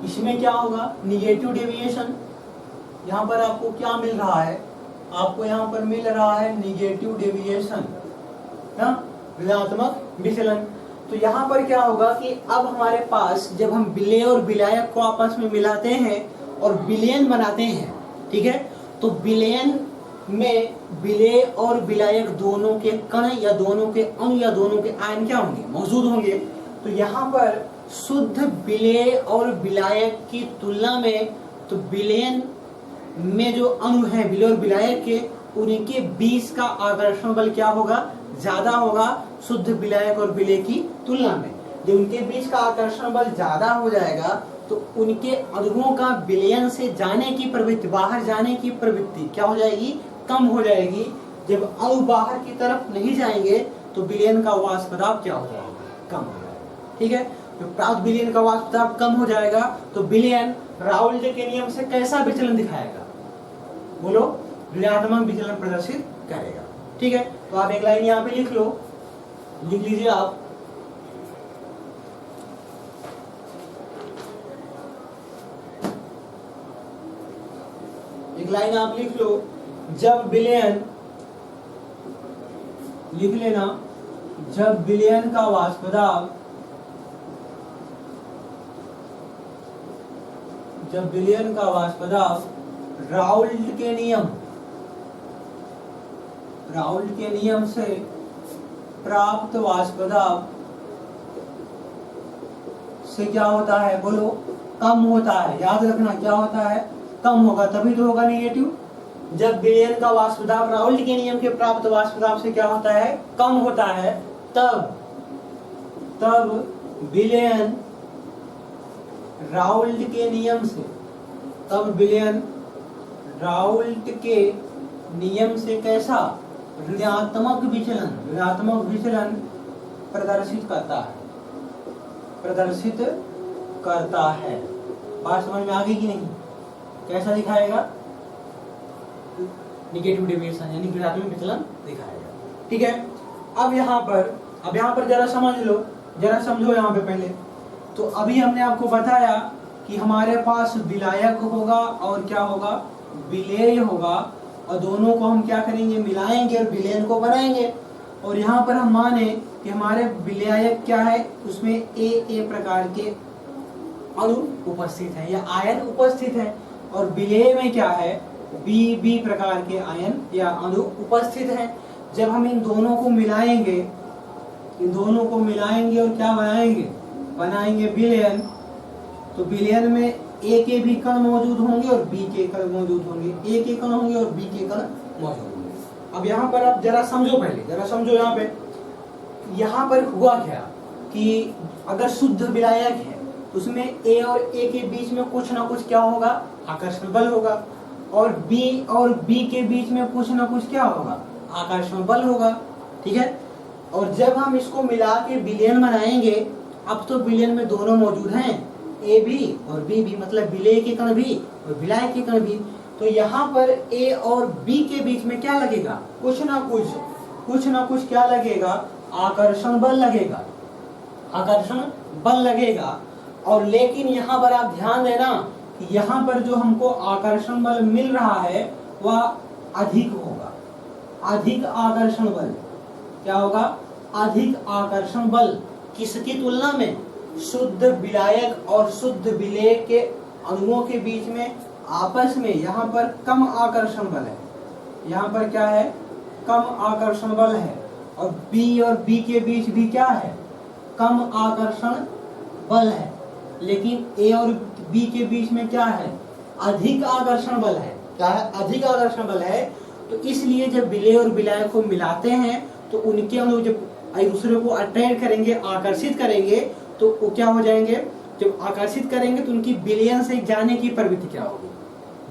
इसमें क्या होगा, निगेटिव डेविएशन। यहाँ पर आपको क्या मिल रहा है, आपको यहाँ पर मिल रहा है निगेटिव डेविएशन, ना, ऋणात्मक विचलन। तो यहाँ पर क्या होगा कि अब हमारे पास जब हम विलेय और विलायक को आपस में मिलाते हैं और विलयन बनाते हैं, ठीक है, तो विलयन में विलेय और विलायक दोनों के कण या दोनों के अणु या दोनों के आयन क्या होंगे, मौजूद होंगे। तो यहाँ पर शुद्ध विलेय और विलायक की तुलना में तो विलयन में जो अणु हैं विलेय और विलायक के, उनके बीच का आकर्षण बल क्या होगा, ज्यादा होगा शुद्ध विलायक और विलेय की तुलना में। जब उनके बीच का आकर्षण बल ज्यादा हो जाएगा तो उनके अणुओं का विलयन से जाने की प्रवृत्ति, बाहर जाने की प्रवृत्ति क्या हो जाएगी, कम हो जाएगी। जब अणु बाहर की तरफ नहीं जाएंगे तो विलयन का वाष्प दाब क्या हो जाएगा, कम हो जाएगा, ठीक है। तो प्राप्त विलयन का वाष्प दाब कम हो जाएगा तो विलयन राउल्ट के नियम से कैसा विचलन दिखाएगा, बोलो, ऋणात्मक विचलन प्रदर्शित करेगा, ठीक है। तो आप एक लाइन यहाँ पे लिख लो, लिख लीजिए आप, एक लाइन आप लिख लो, जब विलयन, लिख लेना, जब विलयन का वाष्प दाब, जब विलयन का वाष्प दाब राउल्ट के नियम, राउल्ट के नियम से प्राप्त वाष्प दाब से क्या होता है, बोलो, कम होता है। याद रखना क्या होता है, कम होगा, तभी तो होगा निगेटिव। जब विलयन का वाष्प दाब राउल्ट के नियम के प्राप्त वाष्प दाब से क्या होता है, कम होता है, तब विलयन राउल्ट के नियम से, तब विलयन राउल्ट के नियम से कैसा, ऋणात्मक विचलन, ऋणात्मक विचलन प्रदर्शित करता है, प्रदर्शित करता है। बात समझ में आ गई कि नहीं, कैसा दिखाएगा, निगेटिव डेविएशन यानी ऋणात्मक विचलन दिखाएगा, ठीक है। अब यहाँ पर जरा समझ लो, जरा समझो यहाँ पे पहले। तो अभी हमने आपको बताया कि हमारे पास विलायक होगा और क्या होगा, विलेय होगा, और दोनों को हम क्या करेंगे, मिलाएंगे और विलयन को बनाएंगे। और यहाँ पर हम माने कि हमारे विलायक क्या है, उसमें ए प्रकार के अणु उपस्थित है या आयन उपस्थित है, और विलेय में क्या है, बी प्रकार के आयन या अणु उपस्थित है। जब हम इन दोनों को मिलाएंगे, इन दोनों को मिलाएंगे और क्या बनाएंगे, बनाएंगे विलयन, तो विलयन में ए के भी कण मौजूद होंगे और बी के कण मौजूद होंगे, ए के कण होंगे और बी के कण मौजूद होंगे। अब यहाँ पर आप जरा समझो, पहले जरा समझो यहाँ पर हुआ क्या कि अगर शुद्ध विलायक है तो उसमें ए और ए के बीच में कुछ ना कुछ क्या होगा, आकर्षण बल होगा, और बी के बीच में कुछ ना कुछ क्या होगा, आकर्षण बल होगा, ठीक है। और जब हम इसको मिला के विलयन बनाएंगे, अब तो विलयन में दोनों मौजूद हैं, ए भी और बी भी, मतलब विलेय के कण भी और विलायक के कण भी। तो यहाँ पर ए और बी के बीच में क्या लगेगा, कुछ ना कुछ क्या लगेगा, आकर्षण बल लगेगा, आकर्षण बल लगेगा। और लेकिन यहाँ पर आप ध्यान देना कि यहाँ पर जो हमको आकर्षण बल मिल रहा है वह अधिक होगा, अधिक आकर्षण बल क्या होगा, अधिक आकर्षण बल किसकी तुलना में, शुद्ध विलायक और शुद्ध विलेय के अणुओं के बीच में आपस में यहाँ पर कम आकर्षण बल है, यहाँ पर क्या है, कम आकर्षण बल है। और बी के बीच भी क्या है, कम आकर्षण बल है। लेकिन ए और बी के बीच में क्या है, अधिक आकर्षण बल है, क्या है, अधिक आकर्षण बल है। तो इसलिए जब विलेय और विलायक को मिलाते हैं तो उनके अणु जब एक दूसरे को अट्रैक्ट करेंगे, आकर्षित करेंगे, तो वो क्या हो जाएंगे, जब आकर्षित करेंगे तो उनकी विलयन से जाने की प्रवृत्ति क्या होगी,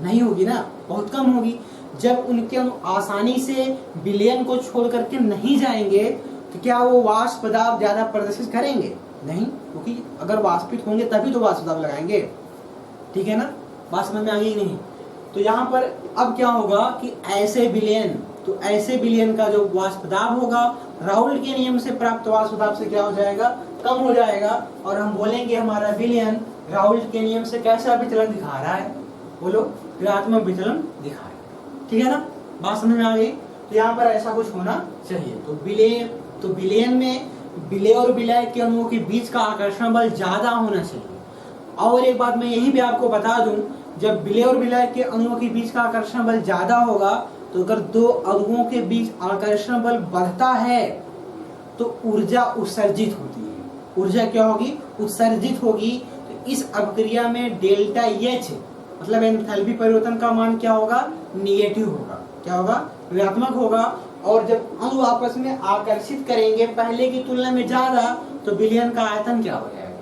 नहीं होगी ना, बहुत कम होगी। जब उनके अणु आसानी से विलयन को छोड़ करके नहीं जाएंगे तो क्या वो वाष्प दाब ज्यादा प्रदर्शित करेंगे, नहीं, क्योंकि अगर वाष्पित होंगे तभी तो वाष्प दाब लगाएंगे, ठीक है ना, बात समझ में आ गई नहीं। तो यहाँ पर अब क्या होगा कि ऐसे विलयन, तो ऐसे विलयन का जो वाष्प दाब होगा राउल्ट के नियम से प्राप्त वाष्प दाब से क्या हो जाएगा, कम हो जाएगा। और हम बोलेंगे हमारा विलयन राउल्ट के नियम से कैसा विचलन दिखा रहा है, बोलो, ऋणात्मक विचलन दिखा रहा है, ठीक है ना। बात समझ में आ गई? तो यहाँ पर ऐसा कुछ होना चाहिए। तो विलयन में विलय और विलय के अणुओं के बीच का आकर्षण बल ज्यादा होना चाहिए। और एक बात मैं यहीं पे आपको बता दूं, जब विलय और विलय के अणुओं के बीच का आकर्षण बल ज्यादा होगा तो अगर दो अणुओं के बीच आकर्षण बल बढ़ता है तो ऊर्जा उत्सर्जित होती है। ऊर्जा क्या होगी? उत्सर्जित होगी। तो इस अभिक्रिया में डेल्टा एच मतलब एंथैल्पी परिवर्तन का मान क्या होगा? निगेटिव होगा। क्या होगा? ऋणात्मक होगा। और जब अणु आपस में आकर्षित करेंगे पहले की तुलना में ज्यादा, तो विलयन का आयतन क्या हो जाएगा?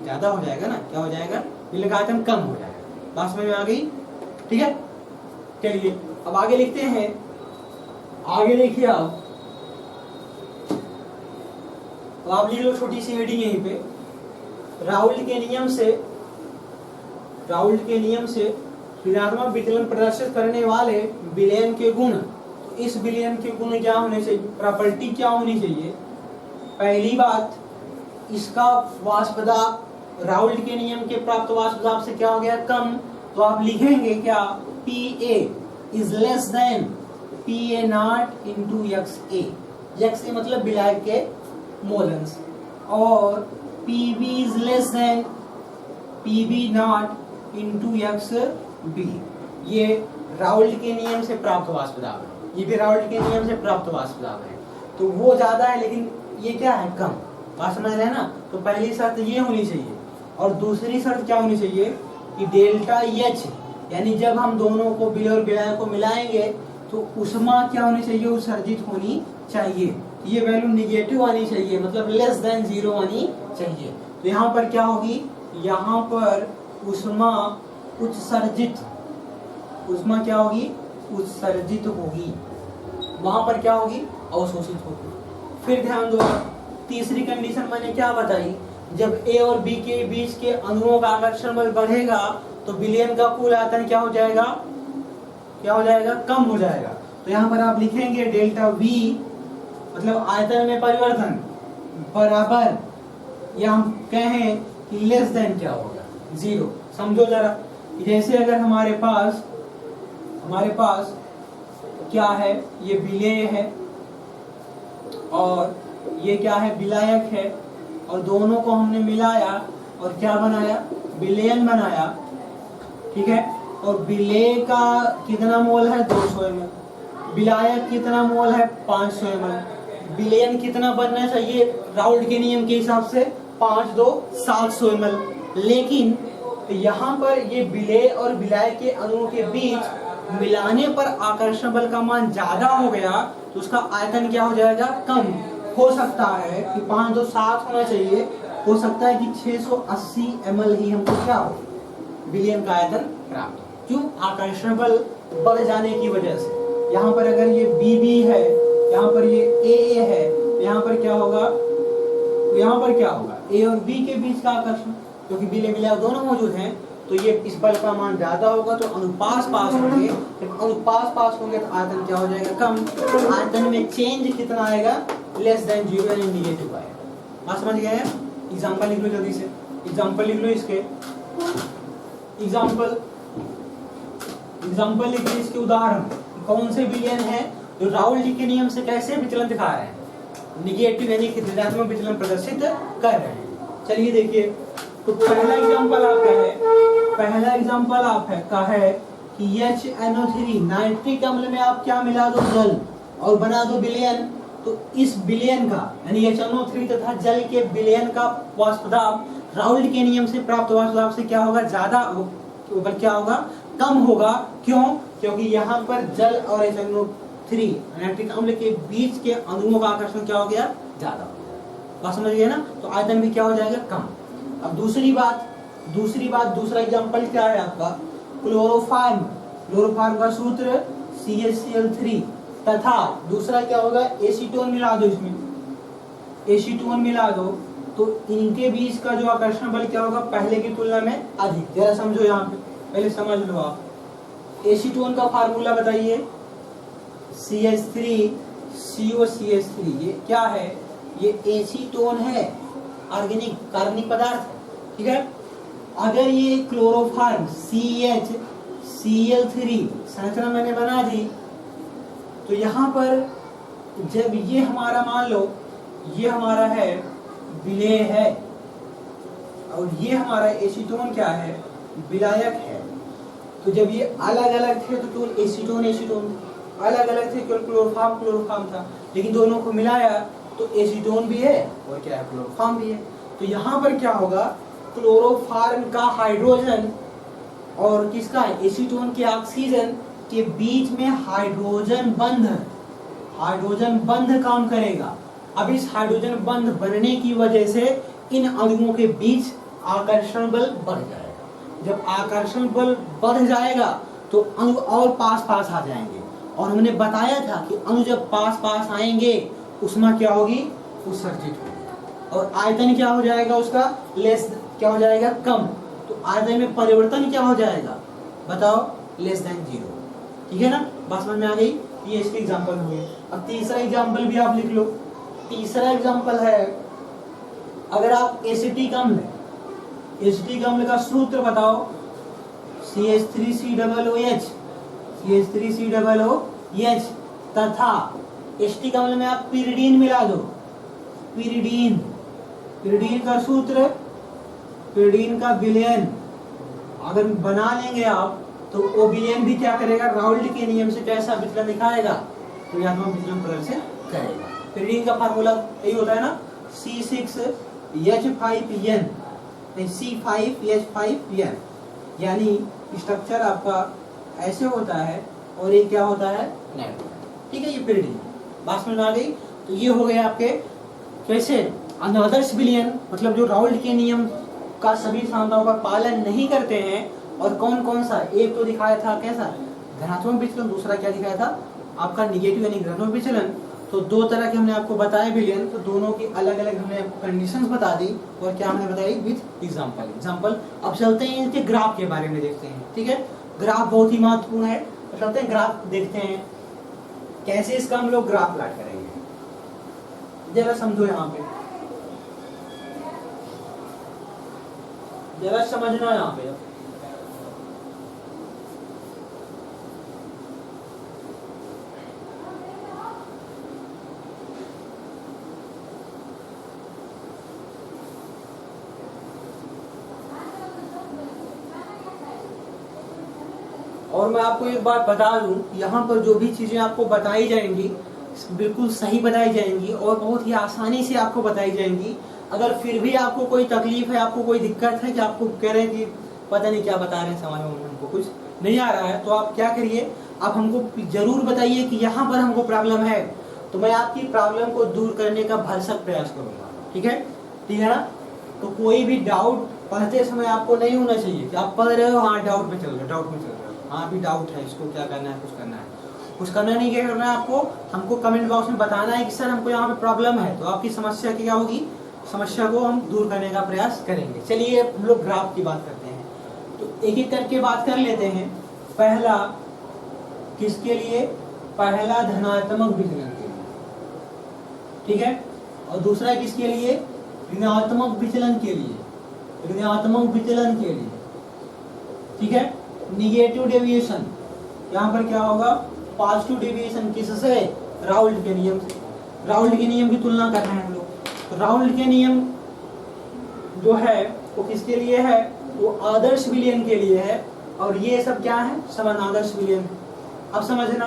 ज्यादा हो जाएगा ना। क्या हो जाएगा? विलयन का आयतन कम हो जाएगा। बात समझ में आ गई? ठीक है, चलिए अब आगे लिखते हैं। आगे देखिए आप, तो आप लिख लो छोटी सी हेडिंग यहीं पे, राउल्ट के नियम से ऋणात्मक विचलन प्रदर्शित करने वाले विलयन के गुण। तो इस विलयन के गुण क्या होने चाहिए? प्रॉपर्टी क्या होनी चाहिए? पहली बात, इसका वाष्प दाब राउल्ट के नियम के प्राप्त वाष्प दाब से क्या हो गया? कम। तो आप लिखेंगे क्या? PA is less than PA not into XA। XA मतलब विलायक के मोलन्स। और PB is less than PB not into XB। ये राउल्ट के नियम से प्राप्त वाष्प दाब है। ये भी राउल्ट के नियम से प्राप्त वाष्प दाब है। तो वो ज्यादा है लेकिन ये क्या है? कम। बात समझ रहे हैं ना? तो पहली शर्त ये होनी चाहिए। और दूसरी शर्त क्या होनी चाहिए? कि डेल्टा एच, यानी जब हम दोनों को विलय और विलय को मिलाएंगे तो ऊष्मा क्या होनी चाहिए? उत्सर्जित होनी चाहिए। ये वैल्यू निगेटिव आनी चाहिए, मतलब लेस देन 0 आनी चाहिए। तो यहाँ पर क्या होगी? यहाँ पर ऊष्मा उत्सर्जित, ऊष्मा क्या होगी? उत्सर्जित होगी। वहां पर क्या होगी? अवशोषित होगी। फिर ध्यान दो, तीसरी कंडीशन मैंने क्या बताई? जब A और B के बीच के अणुओं का आकर्षण बल बढ़ेगा तो विलयन का कुल आयतन क्या हो जाएगा? क्या हो जाएगा? कम हो जाएगा। तो यहाँ पर आप लिखेंगे डेल्टा V मतलब आयतन में परिवर्तन बराबर, या हम कहें कि लेस देन क्या होगा? 0। समझो जरा, जैसे अगर हमारे पास क्या है? ये विलेय है और ये क्या है? विलायक है। और दोनों को हमने मिलाया और क्या बनाया? विलयन बनाया। ठीक है। और विलेय का कितना मोल है? 200 ml। विलायक कितना मोल है? 500 ml। विलयन कितना बनना चाहिए राउल्ट के नियम के हिसाब से? 5 2 700 ml। लेकिन यहाँ पर ये विलेय और विलाय के अणुओं के बीच मिलाने पर आकर्षण बल का मान ज्यादा हो गया तो उसका आयतन क्या हो जाएगा? कम। हो सकता है कि 5 2 7 होना चाहिए, हो सकता है कि 680 ml ही हमको क्या हो? विलयन का आयतन प्राप्त हो। क्यों? आकर्षण बल बढ़ जाने की वजह से। यहाँ पर अगर ये BB है, यहाँ पर ये AA है, यहाँ पर क्या होगा? यहाँ पर क्या होगा? A और B के बीच का आकर्षण, क्योंकि विलय विलय दोनों मौजूद हैं, तो ये इस बल का मान ज्यादा होगा तो अनुपास पास होंगे। जब अनुपास पास होंगे तो आयतन क्या हो जाएगा? कम। आयतन में चेंज कितना आएगा? लेस देन 0 यानी निगेटिव आएगा। बात समझ गए हैं? एग्जांपल लिख लो जल्दी से। एग्जांपल लिख लो इसके। एग्जांपल लिख लो इसके उदाहरण। कौन से विलयन है जो राउल्ट के नियम से कैसे विचलन दिखा रहे हैं? निगेटिव यानी कि ऋणात्मक विचलन प्रदर्शित कर रहे हैं। चलिए देखिए, तो पहला एग्जांपल आपका है कि HNO3 नाइट्रिक अम्ल में आप क्या मिला दो? जल, और बना दो विलयन। तो इस विलयन का यानी HNO3 तथा जल के विलयन का वाष्प दाब राउल्ट के नियम से प्राप्त वाष्प दाब से क्या होगा? ज्यादा ऊपर क्या होगा? कम होगा। क्यों? क्योंकि यहाँ पर जल और HNO3 नाइट्रिक अम्ल के बीच के अणुओं का आकर्षण क्या हो गया? ज्यादा हो गया। बात समझ गए ना? तो आयतन भी क्या हो जाएगा? कम। अब दूसरी बात, दूसरा एग्जांपल क्या है आपका? क्लोरोफार्म का सूत्र CaCl3 तथा दूसरा क्या होगा? एसीटोन मिला दो। इसमें एसीटोन मिला दो तो इनके बीच का जो आकर्षण बल क्या होगा? पहले की तुलना में अधिक। जरा समझो, यहाँ पे पहले समझ लो आप। एसीटोन का फार्मूला बताइए। CH3COCH3। ये क्या है? ये एसीटोन है, ऑर्गेनिक कार्बनिक पदार्थ। ठीक है। अगर ये क्लोरोफार्म CHCl3 संरचना मैंने बना दी, तो यहाँ पर जब ये हमारा मान लो ये हमारा है विलेय है और ये हमारा एसीटोन क्या है, विलायक है। तो जब ये अलग अलग थे तो केवल एसीटोन एसीटोन, अलग अलग थे केवल क्लोरोफॉर्म क्लोरोफॉर्म था, लेकिन दोनों को मिलाया तो एसीटोन भी है और क्या है, क्लोरोफॉर्म भी है। तो यहाँ पर क्या होगा, क्लोरोफॉर्म का हाइड्रोजन और किसका, एसीटोन के ऑक्सीजन के बीच में हाइड्रोजन बंध काम करेगा। अब इस हाइड्रोजन बंध बनने की वजह से इन अणुओं के बीच आकर्षण बल बढ़ जाएगा। जब आकर्षण बल बढ़ जाएगा तो अणु और पास पास आ जाएंगे, और हमने बताया था कि अणु जब पास पास आएंगे ऊष्मा क्या होगी, उत्सर्जित होगी, और आयतन क्या हो जाएगा उसका, लेस क्या हो जाएगा, कम। तो आयतन में परिवर्तन क्या हो जाएगा, बताओ, लेस देन 0। ठीक है ना, बात समझ में आ गई। ये इसके एग्जांपल हुए। अब तीसरा एग्जांपल भी आप लिख लो। तीसरा एग्जांपल है, अगर आप एसिटिक अम्ल का सूत्र बताओ, CH3COOH तथा एसिटिक अम्ल में आप पिरिडीन मिला दो। पिरिडीन का सूत्र, पिरिडीन का विलयन अगर बना लेंगे आप तो वो विलयन भी क्या करेगा, राउल्ट के नियम से कैसा विचलन दिखाएगा, ऋणात्मक विचलन प्रदर्शित करेगा। पिरिडीन का फार्मूला यही होता है ना, C6H5N C5H5N, यानी स्ट्रक्चर आपका ऐसे होता है और ये क्या होता है, नेट। ठीक है, ये पिरिडीन बात में आ गई। तो ये हो गए आपके कैसे अनादर्श विलयन, मतलब जो राउल्ट के नियम का सभी सांद्रताओं का पालन नहीं करते हैं। और कौन कौन सा, एक तो दिखाया था कैसा, धनात्मक विचलन, दूसरा क्या दिखाया था आपका निगेटिव यानी ऋणात्मक विचलन। तो दो तरह के हमने आपको बताए विलयन, तो दोनों की अलग अलग हमने आपको कंडीशंस बता दी और क्या हमने बताई विद एग्जांपल। अब चलते हैं इनके ग्राफ के बारे में देखते हैं। ठीक है, ग्राफ बहुत ही महत्वपूर्ण है, तो चलते हैं ग्राफ देखते हैं कैसे इसका हम लोग ग्राफ प्लॉट करेंगे। जरा समझो, यहाँ पे जरा समझना, यहाँ पे और मैं आपको एक बात बता दूं, यहाँ पर जो भी चीजें आपको बताई जाएंगी बिल्कुल सही बताई जाएंगी और बहुत ही आसानी से आपको बताई जाएंगी। अगर फिर भी आपको कोई तकलीफ है, आपको कोई दिक्कत है कि आपको कह रहे हैं कि पता नहीं क्या बता रहे हैं, समझ में हमको कुछ नहीं आ रहा है, तो आप क्या करिए, आप हमको जरूर बताइए कि यहाँ पर हमको प्रॉब्लम है, तो मैं आपकी प्रॉब्लम को दूर करने का भरसक प्रयास करूंगा। ठीक है ना। तो कोई भी डाउट पढ़ते समय आपको नहीं होना चाहिए कि आप पढ़ रहे हो, हाँ डाउट में चल रहे हो, हाँ भी डाउट है, इसको क्या करना है, कुछ करना नहीं, क्या करना है आपको, हमको कमेंट बॉक्स में बताना है कि सर हमको यहाँ पे प्रॉब्लम है, तो आपकी समस्या क्या होगी, समस्या को हम दूर करने का प्रयास करेंगे। चलिए हम लोग ग्राफ की बात करते हैं, तो एक एक करके बात कर लेते हैं। पहला किसके लिए, पहला धनात्मक विचलन के लिए, ठीक है, और दूसरा किसके लिए, ऋणात्मक विचलन के लिए, ठीक है। निगेटिव डेविएशन, यहाँ पर क्या होगा, पॉजिटिव डेविएशन किससे, राउल्ट के नियम से। राउल्ट के नियम की तुलना कर रहे हैं हम लोग, तो राउल्ट के नियम जो है वो किसके लिए है, वो आदर्श विलयन के लिए है, और ये सब क्या है, सब अनादर्श विलयन। अब समझना,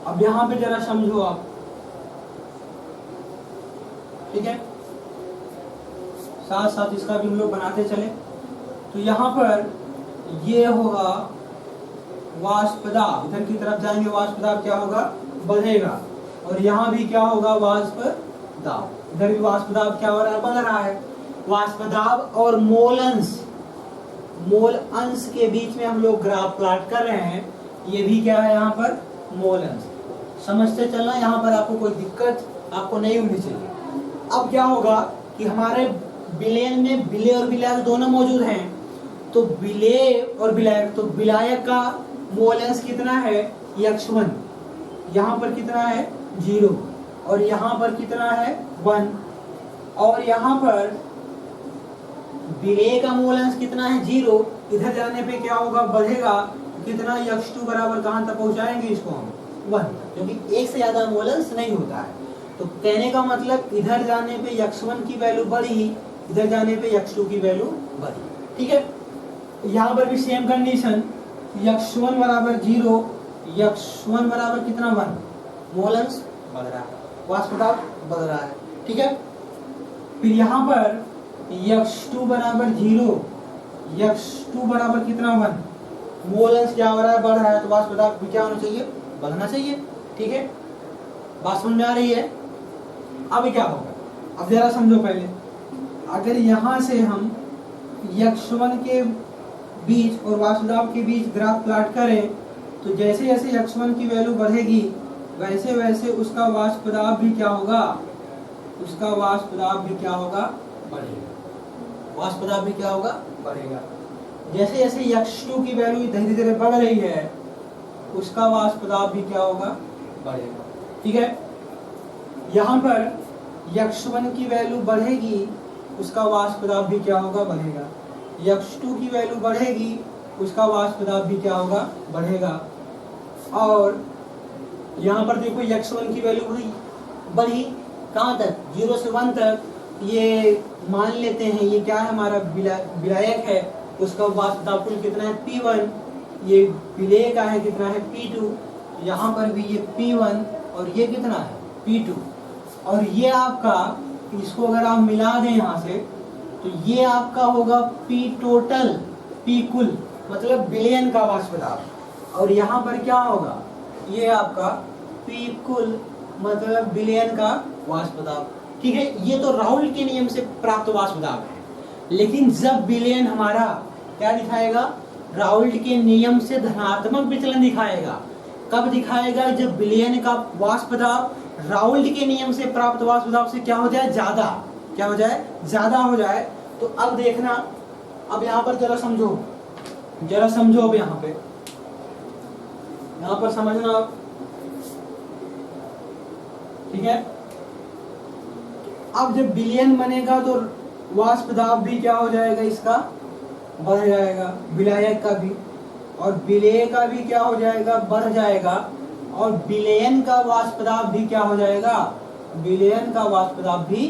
अब यहाँ पे जरा समझो आप, ठीक है, साथ साथ इसका भी हम लोग बनाते चले। तो यहाँ पर ये होगा वाष्प दाब, इधर की तरफ जाएंगे वाष्प दाब क्या होगा, बढ़ेगा, और यहाँ भी क्या होगा, वाष्प दाब, इधर भी वाष्प दाब क्या हो रहा है, बढ़ रहा है। वाष्प दाब और मोल अंश के बीच में हम लोग ग्राफ प्लॉट कर रहे हैं, ये भी क्या है यहाँ पर, मोल अंश। समझते चलना, यहाँ पर आपको कोई दिक्कत आपको नहीं होनी चाहिए। अब क्या होगा कि हमारे विलयन में विलेय और विलायक दोनों मौजूद हैं, तो विलेय और विलायक, तो विलायक का मोल अंश कितना है, x1, यहाँ पर कितना है 0, और यहाँ पर कितना है 1, और यहाँ पर विलेय का मोल अंश कितना है 0, इधर जाने पे क्या होगा, बढ़ेगा, कितना x2 बराबर कहाँ तक पहुंचाएंगे इसको हम 1, क्योंकि एक से ज्यादा मोलर्स नहीं होता है। तो कहने का मतलब इधर जाने पे x1 की वैल्यू बढ़ी, इधर जाने पे x2 की वैल्यू बढ़ी। ठीक है, यहाँ पर भी सेम कंडीशन, x1 बराबर 0, x1 बराबर कितना 1, मोलर्स बढ़ रहा है, वाष्प दाब बढ़ रहा है। ठीक है, फिर यहाँ पर x2 बराबर 0, x2 बराबर कितना 1, मोलर्स क्या हो रहा है, बढ़ रहा है, तो वाष्प दाब भी क्या होना चाहिए, बढ़ना चाहिए। ठीक है, बात समझ में आ रही है? अब क्या होगा, अब जरा समझो पहले, अगर यहाँ से हम x1 के बीच और वाष्प दाब के बीच ग्राफ प्लॉट करें, तो जैसे जैसे x1 की वैल्यू बढ़ेगी वैसे वैसे उसका वाष्प दाब भी क्या होगा, उसका वाष्प दाब भी क्या होगा, बढ़ेगा। वाष्प दाब भी क्या होगा, बढ़ेगा। जैसे जैसे x2 की वैल्यू धीरे धीरे बढ़ रही है, उसका वाष्प दाब भी क्या होगा, बढ़ेगा। ठीक है, यहाँ पर x1 की वैल्यू बढ़ेगी, उसका वाष्प दाब भी क्या होगा, बढ़ेगा। x2 की वैल्यू बढ़ेगी, उसका वाष्प दाब भी क्या होगा, बढ़ेगा। और यहाँ पर देखो x1 की वैल्यू बढ़ी कहाँ तक, 0 से 1 तक। ये मान लेते हैं ये क्या है, हमारा विलायक है, उसका वाष्प दाब कुल कितना है, P1। ये विलेय का है, कितना है, P2। यहाँ पर भी ये P1 और ये कितना है, P2। और ये आपका, इसको अगर आप मिला दें यहाँ से, तो ये आपका होगा P टोटल, P कुल, मतलब विलयन का वाष्प दाब। और यहाँ पर क्या होगा, ये आपका P कुल मतलब विलयन का वाष्प दाब। ठीक है, ये तो राउल्ट के नियम से प्राप्त वाष्प दाब है। लेकिन जब विलयन हमारा क्या दिखाएगा, राउल्ट के नियम से धनात्मक विचलन दिखाएगा। कब दिखाएगा, जब विलयन का वाष्प दाब राउल्ट के नियम से प्राप्त वाष्प दाब से क्या हो जाए, ज्यादा, क्या हो जाए, ज्यादा हो जाए। तो अब देखना, अब यहाँ पर जरा समझो, जरा समझो, अब यहाँ पर समझना आप। ठीक है, अब जब विलयन बनेगा तो वाष्प दाब भी क्या हो जाएगा, इसका बढ़ जाएगा, विलायक का भी, और विलेय का भी क्या हो जाएगा, बढ़ जाएगा। और विलयन का वाष्प दाब भी क्या हो जाएगा, विलयन का वाष्प दाब भी,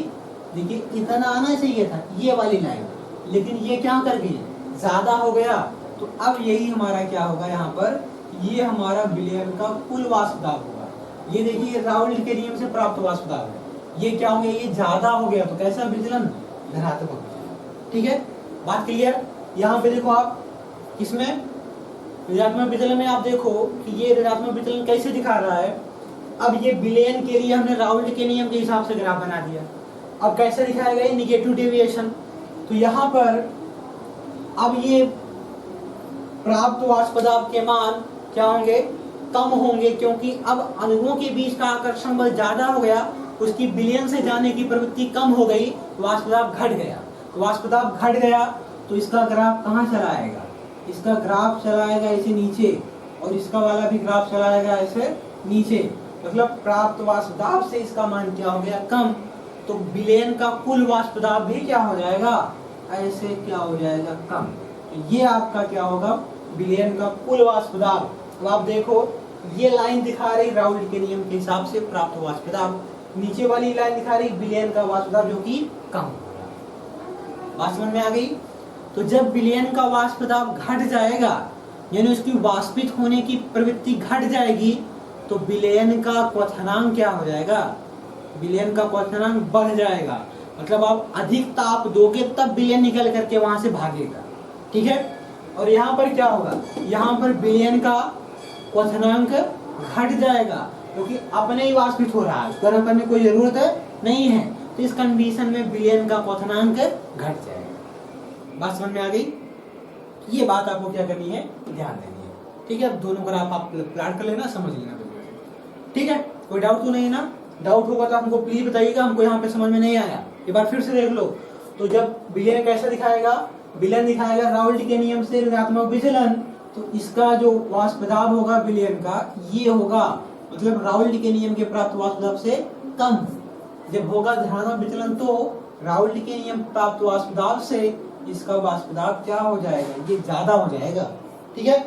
देखिए इतना आना चाहिए था ये वाली लाइन, लेकिन ये क्या कर गई, ज्यादा हो गया। तो अब यही हमारा क्या होगा, यहाँ पर ये हमारा विलयन का कुल वाष्प दाब होगा। ये देखिए राउल्ट के नियम से प्राप्त वाष्प दाब है, ये क्या हो गया, ये ज्यादा हो गया, तो कैसा विचलन, धनात्मक। ठीक है, बात क्लियर। यहाँ पे देखो आप, किसमें, ऋणात्मक विचलन में आप देखो कि ये ऋणात्मक विचलन कैसे दिखा रहा है। अब ये विलयन के लिए हमने राउल्ट के नियम के हिसाब से ग्राफ बना दिया। अब कैसे दिखाएगा, ये निगेटिव डेविएशन। तो यहाँ पर अब ये प्राप्त वाष्प दाब के मान क्या होंगे, कम होंगे, क्योंकि अब अणुओं के बीच का आकर्षण बल ज्यादा हो गया, उसकी विलयन से जाने की प्रवृत्ति कम हो गई, वाष्प दाब घट गया। वाष्प दाब घट गया तो इसका ग्राफ कहाँ चला आएगा, इसका ग्राफ चलाएगा ऐसे नीचे, और इसका वाला भी ग्राफ चलाएगा ऐसे नीचे। मतलब प्राप्त वाष्प दाब से इसका मान क्या हो गया, कम। तो विलयन का कुल वाष्प दाब भी क्या हो जाएगा, ऐसे क्या हो जाएगा, कम। तो ये आपका क्या होगा, विलयन का कुल वाष्प दाब। तो आप देखो ये लाइन दिखा रही राउल्ट के नियम के हिसाब से प्राप्त वाष्प दाब, नीचे वाली लाइन दिखा रही विलयन का वाष्प दाब जो कि कम। बात समझ में आ गई। तो जब विलयन का वाष्प दाब घट जाएगा, यानी उसकी वाष्पित होने की प्रवृत्ति घट जाएगी, तो विलयन का क्वथनांक क्या हो जाएगा, विलयन का क्वथनांक बढ़ जाएगा। मतलब आप अधिक ताप दोगे तब विलयन निकल करके वहां से भागेगा। ठीक है, और यहाँ पर क्या होगा, यहाँ पर विलयन का क्वथनांक घट जाएगा, क्योंकि अपने ही वाष्पित हो रहा है, गर्म करने की कोई जरूरत नहीं है। तो इस कंडीशन में विलयन का क्वथनांक घट जाएगा। बात समझ में आ गई। ये बात आपको क्या करनी है, ध्यान देनी है। ठीक है, अब दोनों ग्राफ आप प्लॉट कर लेना, समझ लेना। ठीक है, कोई डाउट तो नहीं ना, डाउट होगा तो हमको प्लीज बताइएगा, हमको यहाँ पे समझ में नहीं आया, एक बार फिर से देख लो। तो जब विलयन कैसा दिखाएगा, विलयन दिखाएगा राउल्ट के नियम से ऋणात्मक विचलन, तो इसका जो वाष्प दाब होगा विलयन का, ये होगा मतलब राउल्ट के नियम के प्राप्त वाष्प दाब से कम। जब होगा धनात्मक विचलन तो राउल्ट के नियम प्राप्त वाष्प दाब से इसका वाष्प दाब क्या हो जाएगा, ये ज्यादा हो जाएगा। ठीक है,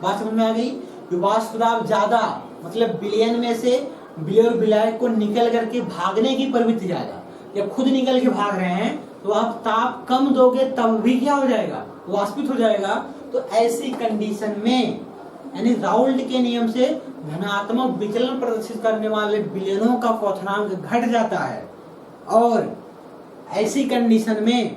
बात समझ में आ गई? कि वाष्प दाब ज्यादा मतलब विलयन में से विलय और विलायक को निकल करके भागने की प्रवृत्ति ज्यादा। जब खुद निकल के भाग रहे हैं तो आप ताप कम दोगे तब भी क्या हो जाएगा? वाष्पित हो जाएगा। तो ऐसी कंडीशन में यानी राउल्ट के नियम से धनात्मक विचलन प्रदर्शित करने वाले विलयनों का क्वथनांक घट जाता है, और ऐसी कंडीशन में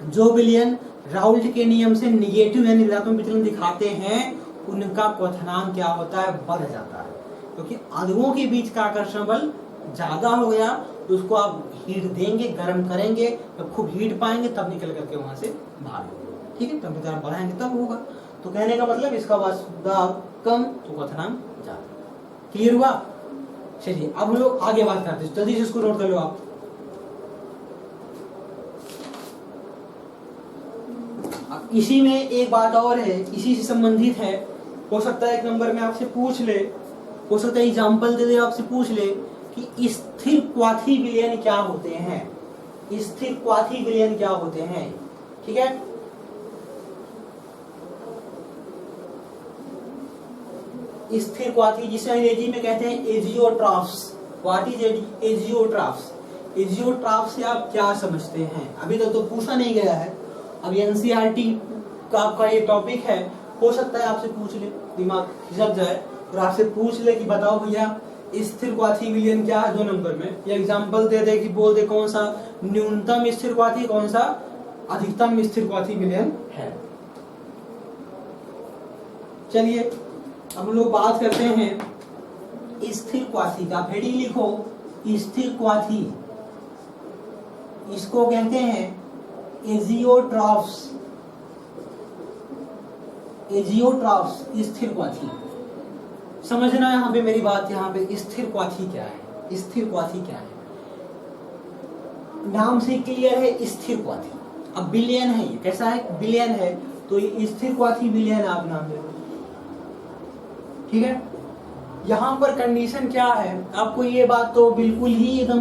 जो विलयन राउल्ट के नियम से निगेटिव यानी ऋणात्मक विचलन दिखाते हैं उनका क्वथनांक क्या होता है? बढ़ जाता है, क्योंकि अणुओं के बीच का आकर्षण बल ज्यादा हो गया। तो उसको आप हीट देंगे, गर्म करेंगे, जब खूब हीट पाएंगे तब निकल करके वहां से भागेंगे। ठीक है, टेम्परेचर बढ़ाएंगे तब होगा। तो कहने का मतलब इसका वाष्प दाब कम तो क्वथनांक ज्यादा। क्लियर हुआ? चलिए अब हम लोग आगे बात करते हैं, जल्दी से इसको नोट कर लो आप। इसी में एक बात और है, इसी से संबंधित है, हो सकता है एक नंबर में आपसे पूछ ले, हो सकता है एग्जाम्पल दे दे आपसे पूछ ले कि स्थिर क्वाथी विलयन क्या होते हैं। स्थिर क्वाथी विलयन क्या होते हैं? ठीक है, स्थिर क्वाथी जिसे अंग्रेजी में कहते हैं एजियोट्रॉफ्स। What is एजियोट्रॉफ्स? एजियोट्रॉफ से आप क्या समझते हैं? अभी तक तो पूछा नहीं गया है, अब एनसीईआरटी का आपका ये टॉपिक है, हो सकता है आपसे पूछ ले, दिमाग खिसक जाए और आपसे पूछ ले कि बताओ भैया स्थिर क्वाथी विलयन क्या है 2 नंबर में, या एग्जांपल दे दे कि बोल दे कौन सा न्यूनतम स्थिर क्वाथी, कौन सा अधिकतम स्थिर क्वाथी विलयन है। चलिए अब हम लोग बात करते हैं स्थिर क्वाथी का। हेडिंग लिखो स्थिर क्वाथी, इसको कहते हैं एजियोट्रॉफ्स। एजियोट्रॉफ्स स्थिर क्वाथी। समझना यहाँ पे मेरी बात, यहाँ पे स्थिर क्वाथी क्या है? स्थिर क्वाथी क्या है? नाम से क्लियर है स्थिर क्वाथी। अब विलयन है, ये कैसा है? विलयन है, तो ये स्थिर क्वाथी विलयन आप नाम दे दो। ठीक है, यहाँ पर कंडीशन क्या है? आपको ये बात तो बिल्कुल ही एकदम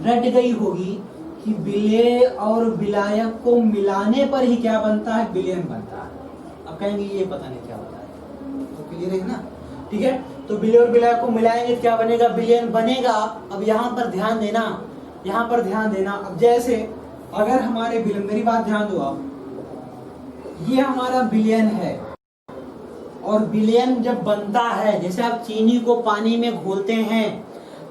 रट गई होगी कि विलय और विलायक को मिलाने पर ही क्या बनता है? विलयन बनता है। अब कहेंगे ये पता नहीं क्या होता है, तो क्लियर है ना? ठीक है, तो विलय और विलायक को मिलाएंगे तो क्या बनेगा? विलयन बनेगा। अब यहाँ पर ध्यान देना, यहाँ पर ध्यान देना। अब जैसे अगर हमारे विलयन, मेरी बात ध्यान दो आप, ये हमारा विलयन है, और विलयन जब बनता है, जैसे आप चीनी को पानी में घोलते हैं,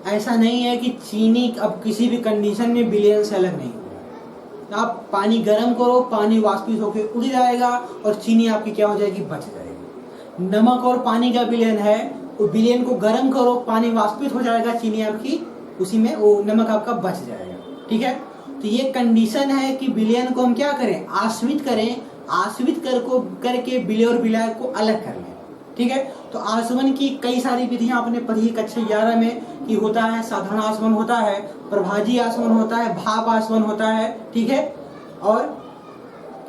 ऐसा नहीं है कि चीनी अब किसी भी कंडीशन में विलयन से अलग नहीं होगा। आप पानी गर्म करो, पानी वाष्पित होकर उड़ जाएगा और चीनी आपकी क्या हो जाएगी? बच जाएगी। नमक और पानी का विलयन है, वो विलयन को गर्म करो, पानी वाष्पित हो जाएगा, चीनी आपकी उसी में, वो नमक आपका बच जाएगा। ठीक है, तो ये कंडीशन है कि विलयन को हम क्या करें? आश्रित करें, आश्रित करके विलय और विलायक को अलग कर लें। ठीक है, तो आसवन की कई सारी विधियां आपने पढ़ी कक्षा 11 में, कि होता है साधारण आसवन होता है, प्रभाजी आसवन होता है, भाप आसवन होता है। ठीक है, और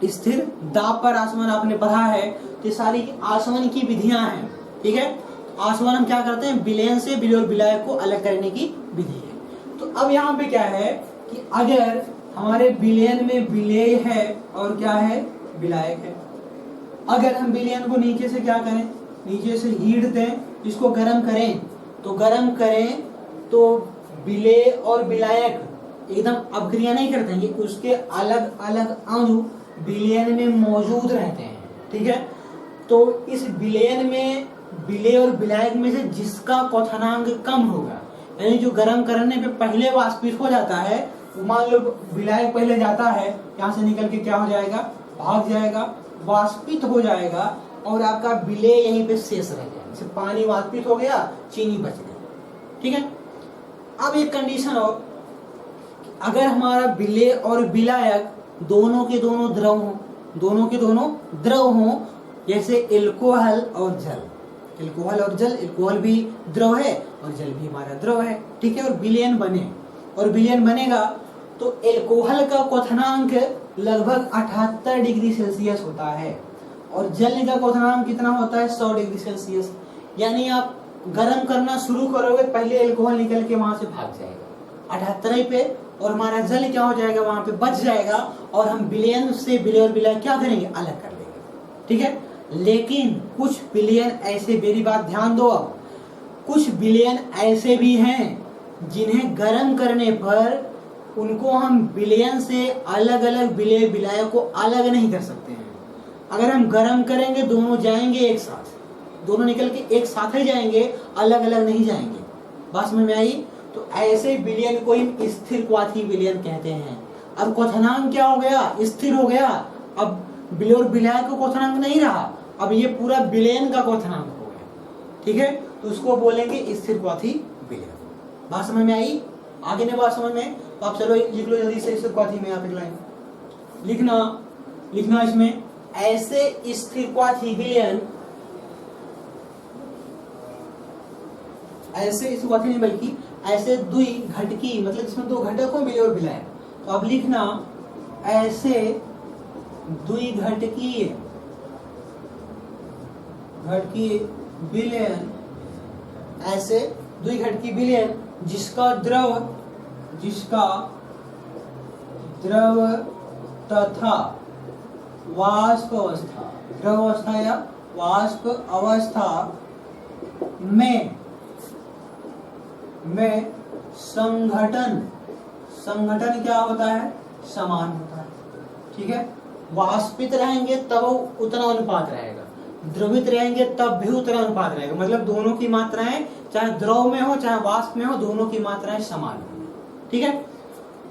स्थिर दाब पर आसवन आपने पढ़ा है। तो ये सारी आसवन की विधियां हैं। ठीक है, आसवन हम क्या करते हैं? विलयन से विलय और विलायक को अलग करने की विधि है। तो अब यहाँ पे क्या है कि अगर हमारे विलयन में विलय है और क्या है? विलायक है, अगर हम विलयन को नीचे से क्या करें? नीचे से हीट दें, इसको गर्म करें, तो विलय और विलायक एकदम अपक्रिया नहीं करते हैं, उसके अलग अलग अणु विलयन में मौजूद रहते हैं। ठीक है, तो इस विलयन में विलय और विलायक में से जिसका क्वथनांक कम होगा, यानी जो गर्म करने पे पहले वाष्पित हो जाता है, मान लो विलायक पहले जाता है, यहाँ से निकल के क्या हो जाएगा? भाग जाएगा, वाष्पित हो जाएगा, और आपका विलय यहीं पे शेष रह गया। जैसे पानी वाष्पित हो गया, चीनी बच गई। ठीक है, अब एक कंडीशन और, अगर हमारा विलय और विलायक दोनों के दोनों द्रव हो, जैसे एल्कोहल और जल, एल्कोहल भी द्रव है और जल भी हमारा द्रव है। ठीक है, और विलयन बनेगा तो एल्कोहल का क्वथनांक लगभग 78 डिग्री सेल्सियस होता है, और जल का क्वथनांक कितना होता है? 100 डिग्री सेल्सियस। यानी आप गर्म करना शुरू करोगे, पहले एल्कोहल निकल के वहां से भाग जाएगा 78 पे, और हमारा जल क्या हो जाएगा? वहां पे बच जाएगा, और हम विलयन से विलय और विलायक क्या करेंगे? अलग कर लेंगे। ठीक है, लेकिन कुछ बिलियन ऐसे, मेरी बात ध्यान दो, अब कुछ बिलियन ऐसे भी हैं जिन्हें गर्म करने पर उनको हम बिलियन से अलग अलग विलय विलायक को अलग नहीं कर सकते हैं। अगर हम गर्म करेंगे दोनों जाएंगे एक साथ, दोनों निकल के एक साथ ही जाएंगे, अलग अलग नहीं जाएंगे। बात समझ में आई? तो ऐसे विलयन को हम स्थिर क्वाथी विलयन कहते हैं। अब क्वथनांक क्या हो गया? स्थिर हो गया। अब विलय और विलायक का क्वथनांक नहीं रहा, अब ये पूरा विलयन का क्वथनांक हो गया। ठीक है, तो उसको बोलेंगे स्थिर क्वाथी विलयन। बात समझ में आई? आगे ने बात समझ में? तो आप चलो लिख लो जल्दी से स्थिर क्वाथी में, यहाँ पे लाइन लिखना इसमें, ऐसे स्थिर क्वाथी विलयन, ऐसे स्थिर क्वाथी नहीं बल्कि ऐसे द्विघटकी, मतलब इसमें दो घटक हो विलय और विलायक, तो अब लिखना ऐसे द्विघटकीय विलयन, ऐसे द्विघटकीय विलयन जिसका द्रव तथा वाष्प अवस्था, द्रव अवस्था या वाष्प अवस्था में संघटन क्या होता है? समान होता है। ठीक है, वाष्पित रहेंगे तब उतना अनुपात रहेगा, द्रवित रहेंगे तब भी उतना अनुपात रहेगा, मतलब दोनों की मात्राएं चाहे द्रव में हो चाहे वाष्प में हो, दोनों की मात्राएं समान होंगी। ठीक है,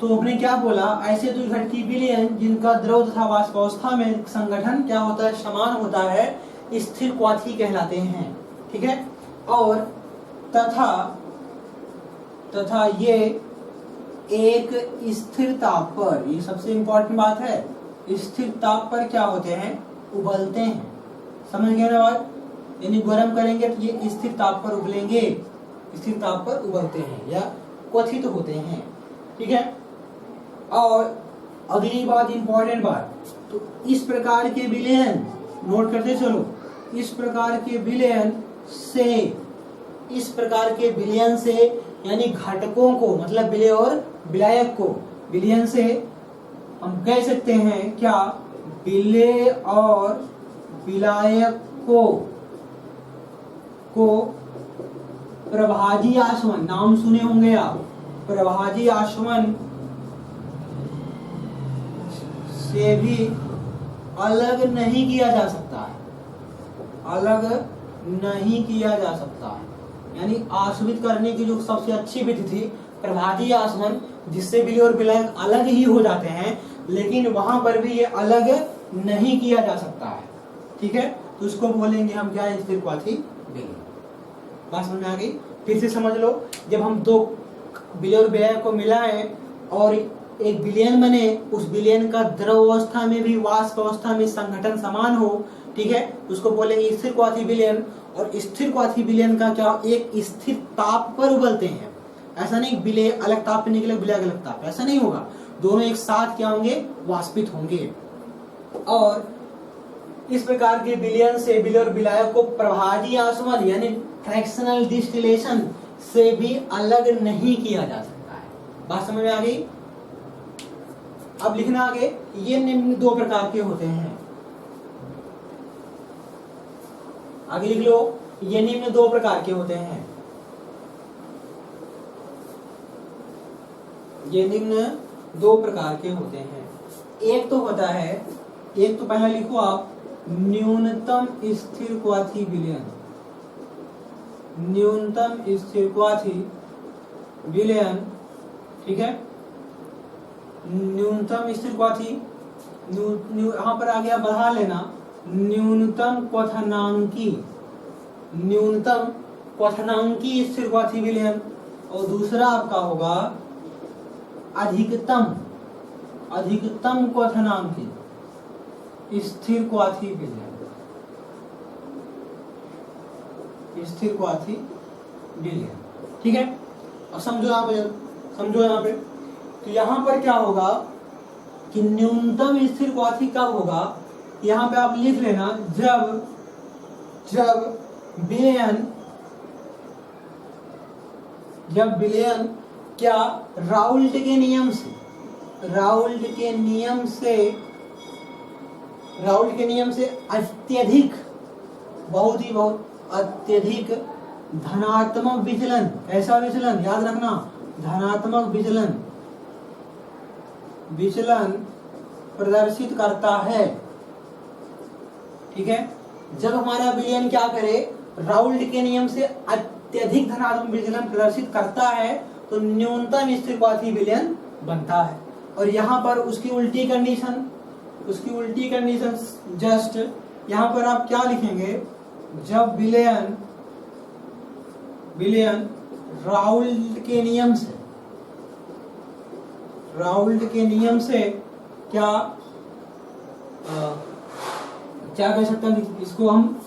तो आपने क्या बोला? ऐसे द्विघटकीय विलयन जिनका द्रव तथा वाष्प अवस्था में संगठन क्या होता है? समान होता है, स्थिर क्वाथी कहलाते हैं। ठीक है, और तथा ये एक स्थिर ताप पर, ये सबसे इंपॉर्टेंट बात है, स्थिर ताप पर क्या होते हैं? उबलते हैं। समझ गए ना बात? यानी गर्म करेंगे तो ये स्थिर ताप पर उबलेंगे, स्थिर ताप पर उबलते हैं या क्वथित होते हैं। ठीक है, और अगली बात, इंपॉर्टेंट बात, तो इस प्रकार के विलयन नोट करते चलो, इस प्रकार के विलयन से यानी घटकों को, मतलब विलय और विलायक को, विलयन से हम कह सकते हैं क्या? विलय और विलायक को प्रभाजी आसवन, नाम सुने होंगे आप, प्रभाजी आसवन से भी अलग नहीं किया जा सकता है, अलग नहीं किया जा सकता है। यानी आश्रित करने की जो सबसे अच्छी विधि थी प्रभाजी आसवन, जिससे विलय और विलायक अलग ही हो जाते हैं, लेकिन वहां पर भी ये अलग नहीं किया जा सकता है। ठीक है, तो उसको बोलेंगे हम क्या? स्थिर क्वाथी विलयन। बात समझ में आ गई? फिर से समझ लो, जब हम दो विलय और विलायक को मिलाएं और एक विलयन बने, उस विलयन का द्रव अवस्था में भी वाष्प अवस्था में संघटन समान हो, ठीक है, उसको बोलेंगे स्थिर क्वाथी विलयन। और स्थिर क्वाथी विलयन का क्या? एक स्थिर ताप पर उबलते हैं। ऐसा नहीं विलय अलग ताप पे निकले विलय अलग ताप, ऐसा नहीं होगा, दोनों एक साथ क्या होंगे? वाष्पित होंगे। और इस प्रकार के विलयन से विलय और विलायक को प्रभाजी आसवन यानी फ्रैक्शनल डिस्टिलेशन से भी अलग नहीं किया जा सकता है। बात समझ में आ गई? अब लिखना आगे, ये निम्न दो प्रकार के होते हैं। आगे लिख लो, ये निम्न दो प्रकार के होते हैं। ये निम्न दो प्रकार के होते हैं। एक तो होता है, एक तो पहला लिखो आप, न्यूनतम स्थिर क्वाथी विलयन। न्यूनतम स्थिर क्वाथी विलयन, ठीक है, न्यूनतम स्थिर क्वाथी, यहां पर आ गया, बढ़ा लेना, न्यूनतम क्वथनांकी स्थिर क्वाथी विलयन। और दूसरा आपका होगा अधिकतम क्वथनांकी स्थिर क्वाथी विलयन, स्थिर क्वाथी विलयन। ठीक है, अब समझो यहाँ पे, तो यहाँ पर क्या होगा कि न्यूनतम स्थिर क्वाथी कब होगा? यहाँ पे आप लिख लेना, जब विलयन क्या? राउल्ट के नियम से अत्यधिक बहुत अत्यधिक धनात्मक विचलन। ऐसा विचलन याद रखना, धनात्मक विचलन प्रदर्शित करता है। ठीक है, जब हमारा विलयन क्या करे, राउल्ट के नियम से अत्यधिक धनात्मक विचलन प्रदर्शित करता है तो न्यूनतम स्थिरवादी विलयन बनता है। और यहाँ पर उसकी उल्टी कंडीशन जस्ट यहाँ पर आप क्या लिखेंगे, जब विलयन राउल्ट के नियम से क्या कह सकते हैं, इसको हम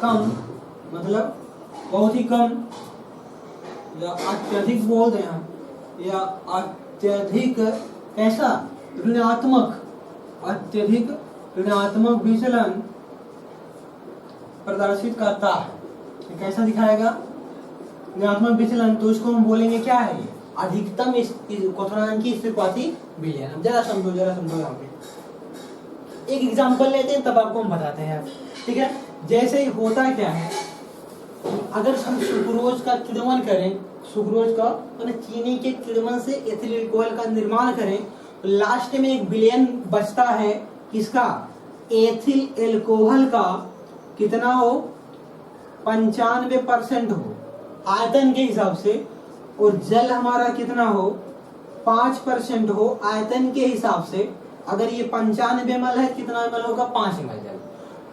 कम, मतलब बहुत ही कम या अत्यधिक बोल दें हम, या अत्यधिक कैसा अत्यधिक ऋणात्मक विचलन प्रदर्शित करता है। ये कैसा दिखाएगा ऋणात्मक विचलन, तो इसको हम बोलेंगे क्या है, ये अधिकतम क्वथनांकी स्थिरपाती विलयन। जरा समझो यहाँ पे एक एग्जांपल लेते हैं, तब आपको हम बताते हैं। ठीक है, जैसे होता क्या है, अगर हम सुक्रोज का किण्वन करें, सुक्रोज का मतलब चीनी के किण्वन से एथिल अल्कोहल का निर्माण करें, तो लास्ट में एक विलयन बचता है किसका, एथिल अल्कोहल का। कितना हो, 95% हो आयतन के हिसाब से, और जल हमारा कितना हो, 5% हो आयतन के हिसाब से। अगर ये 95 ml है, कितना ml होगा, 5 ml जल।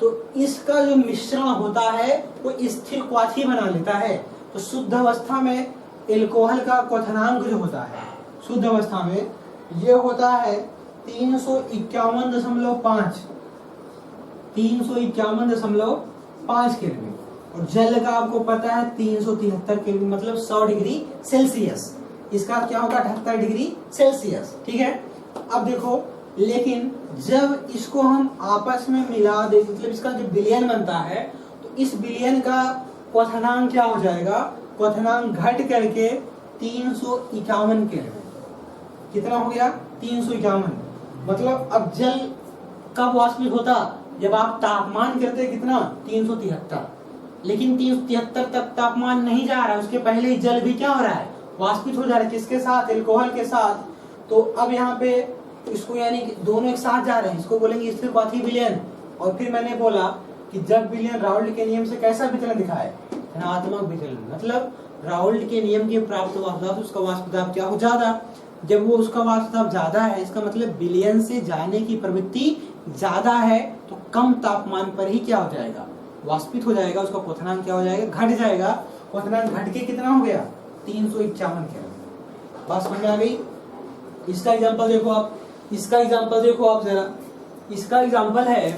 तो इसका जो मिश्रण होता है वो स्थिर क्वाथी बना लेता है। तो शुद्ध अवस्था में एल्कोहल का क्वथनांक जो होता है, शुद्ध अवस्था में ये होता है 351.5 केल्विन, और जल का आपको पता है 373 केल्विन, मतलब 100 डिग्री सेल्सियस। इसका क्या होगा, 78 डिग्री सेल्सियस। ठीक है, अब देखो, लेकिन जब इसको हम आपस में मिला दे, मतलब इसका जो विलयन बनता है, तो इस विलयन का क्वथनांक क्या हो जाएगा, क्वथनांक घट करके 351 केल्विन। कितना हो गया, 351। मतलब अब जल कब वाष्पित होता, जब आप तापमान करते कितना, 373। लेकिन 373 तक तापमान नहीं जा रहा है, उसके पहले ही जल भी क्या हो रहा है, वाष्पित हो जा रहा है। किसके साथ, एल्कोहल के साथ। तो अब यहाँ पे इसको यानी दोनों एक साथ जा रहे हैं, इसको बोलेंगे स्थिर क्वाथी विलयन। और फिर मैंने बोला कि जब विलयन राउल्ट के नियम से कैसा विचलन दिखाए, धनात्मक विचलन, मतलब राउल्ट के नियम के प्राप्त वाष्प उसका वाष्प दाब क्या हो, ज्यादा। जब वो उसका वाष्प दाब ज्यादा है, इसका मतलब विलयन से जाने की प्रवृत्ति ज्यादा है, तो कम तापमान पर ही क्या हो जाएगा, वाष्पित हो जाएगा। उसका क्वथनांक क्या हो जाएगा, घट जाएगा। क्वथनांक घट के कितना हो गया, 351 केल्विन। बात समझ में आ गई। इसका एग्जांपल देखो आप, जरा। इसका एग्जांपल है,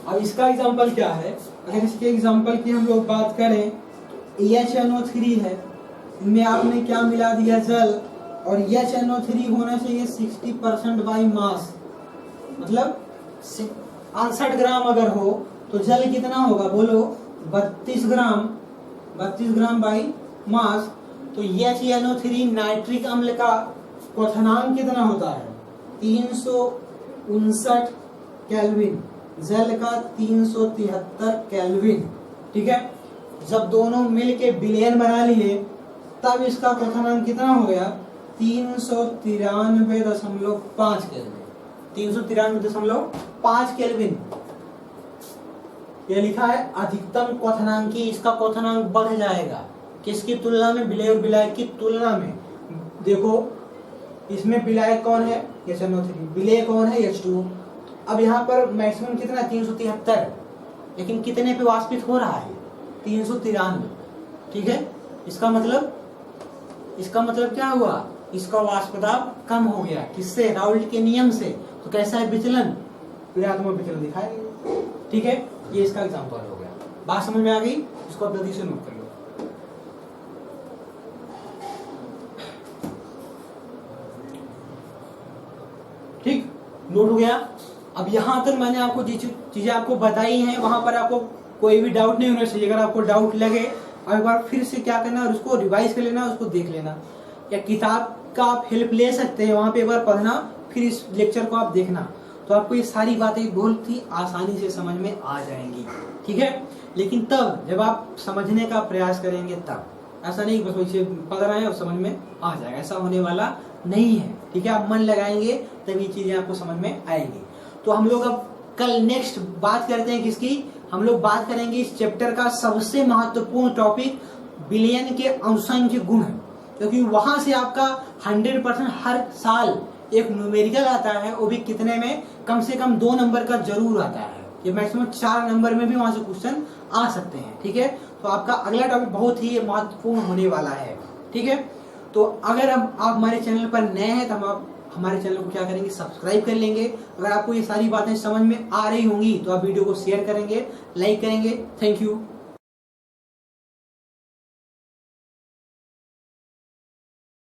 अब इसका एग्जांपल क्या है, अगर इसके एग्जांपल की हम लोग बात करें, HNO3 है, इनमें आपने क्या मिला दिया, जल। और HNO3 होना चाहिए 60% बाई मास, मतलब 68 ग्राम अगर हो तो जल कितना होगा, बोलो, 32 ग्राम बाई मास। तो HNO3 नाइट्रिक अम्ल का क्वथनांक कितना होता है, 359 केल्विन, जल का 373 केल्विन। ठीक है, जब दोनों मिलके विलयन बना लिए, तब इसका क्वथनांक कितना हो गया, 393.5 केल्विन, 393.5 केल्विन। ये लिखा है अधिकतम क्वथनांकी, इसका क्वथनांक बढ़ जाएगा किसकी तुलना में, विलय और विलायक की तुलना में। देखो, इसमें विलायक कौन है, HNO3, विलय कौन है, H2O। अब यहाँ पर मैक्सिमम कितना, 373, लेकिन कितने पे वाष्पित हो रहा है, 393। ठीक है, इसका मतलब क्या हुआ, इसका वाष्प दाब कम हो गया, किससे, राउल्ट के नियम से। तो कैसा है विचलन, ऋणात्मक विचलन दिखाएंगे। ठीक है, ये इसका एग्जांपल हो गया। बात समझ में आ गई, इसको आप जल्दी से नोट कर लो। ठीक, नोट हो गया। अब यहाँ तक मैंने आपको जो चीजें आपको बताई हैं, वहां पर आपको कोई भी डाउट नहीं होना चाहिए। अगर आपको डाउट लगे, और एक बार फिर से क्या करना, और उसको रिवाइज कर लेना, उसको देख लेना, या किताब का आप हेल्प ले सकते हैं, वहां पे एक बार पढ़ना, फिर इस लेक्चर को आप देखना। तो
तो आपको ये सारी बातें बहुत ही आसानी से समझ में आ जाएंगी, ठीक है। लेकिन तब जब आप समझने का प्रयास करेंगे तब, ऐसा नहीं बस वैसे पढ़ रहे हैं और समझ में आ जाएगा, ऐसा होने वाला नहीं है, ठीक है। आप मन लगाएंगे तब ये चीजें आपको समझ में आएंगी। तो हम लोग अब कल नेक्स्ट बात करते हैं किसकी, हम लोग बात करेंगे इस चैप्टर का सबसे महत्वपूर्ण टॉपिक बिलियन के अंशांक गुण, क्योंकि वहां से आपका 100% हर साल एक न्यूमेरिकल आता है, वो भी कितने में, कम से कम 2 नंबर का जरूर आता है, ये मैक्सिमम 4 नंबर में भी वहां से क्वेश्चन आ सकते हैं, ठीक है। तो आपका अगला टॉपिक बहुत ही महत्वपूर्ण होने वाला है, ठीक है। तो अगर आप हमारे चैनल पर नए हैं तो हम आप हमारे चैनल को क्या करेंगे, सब्सक्राइब कर लेंगे। अगर आपको ये सारी बातें समझ में आ रही होंगी तो आप वीडियो को शेयर करेंगे, लाइक करेंगे। Thank you.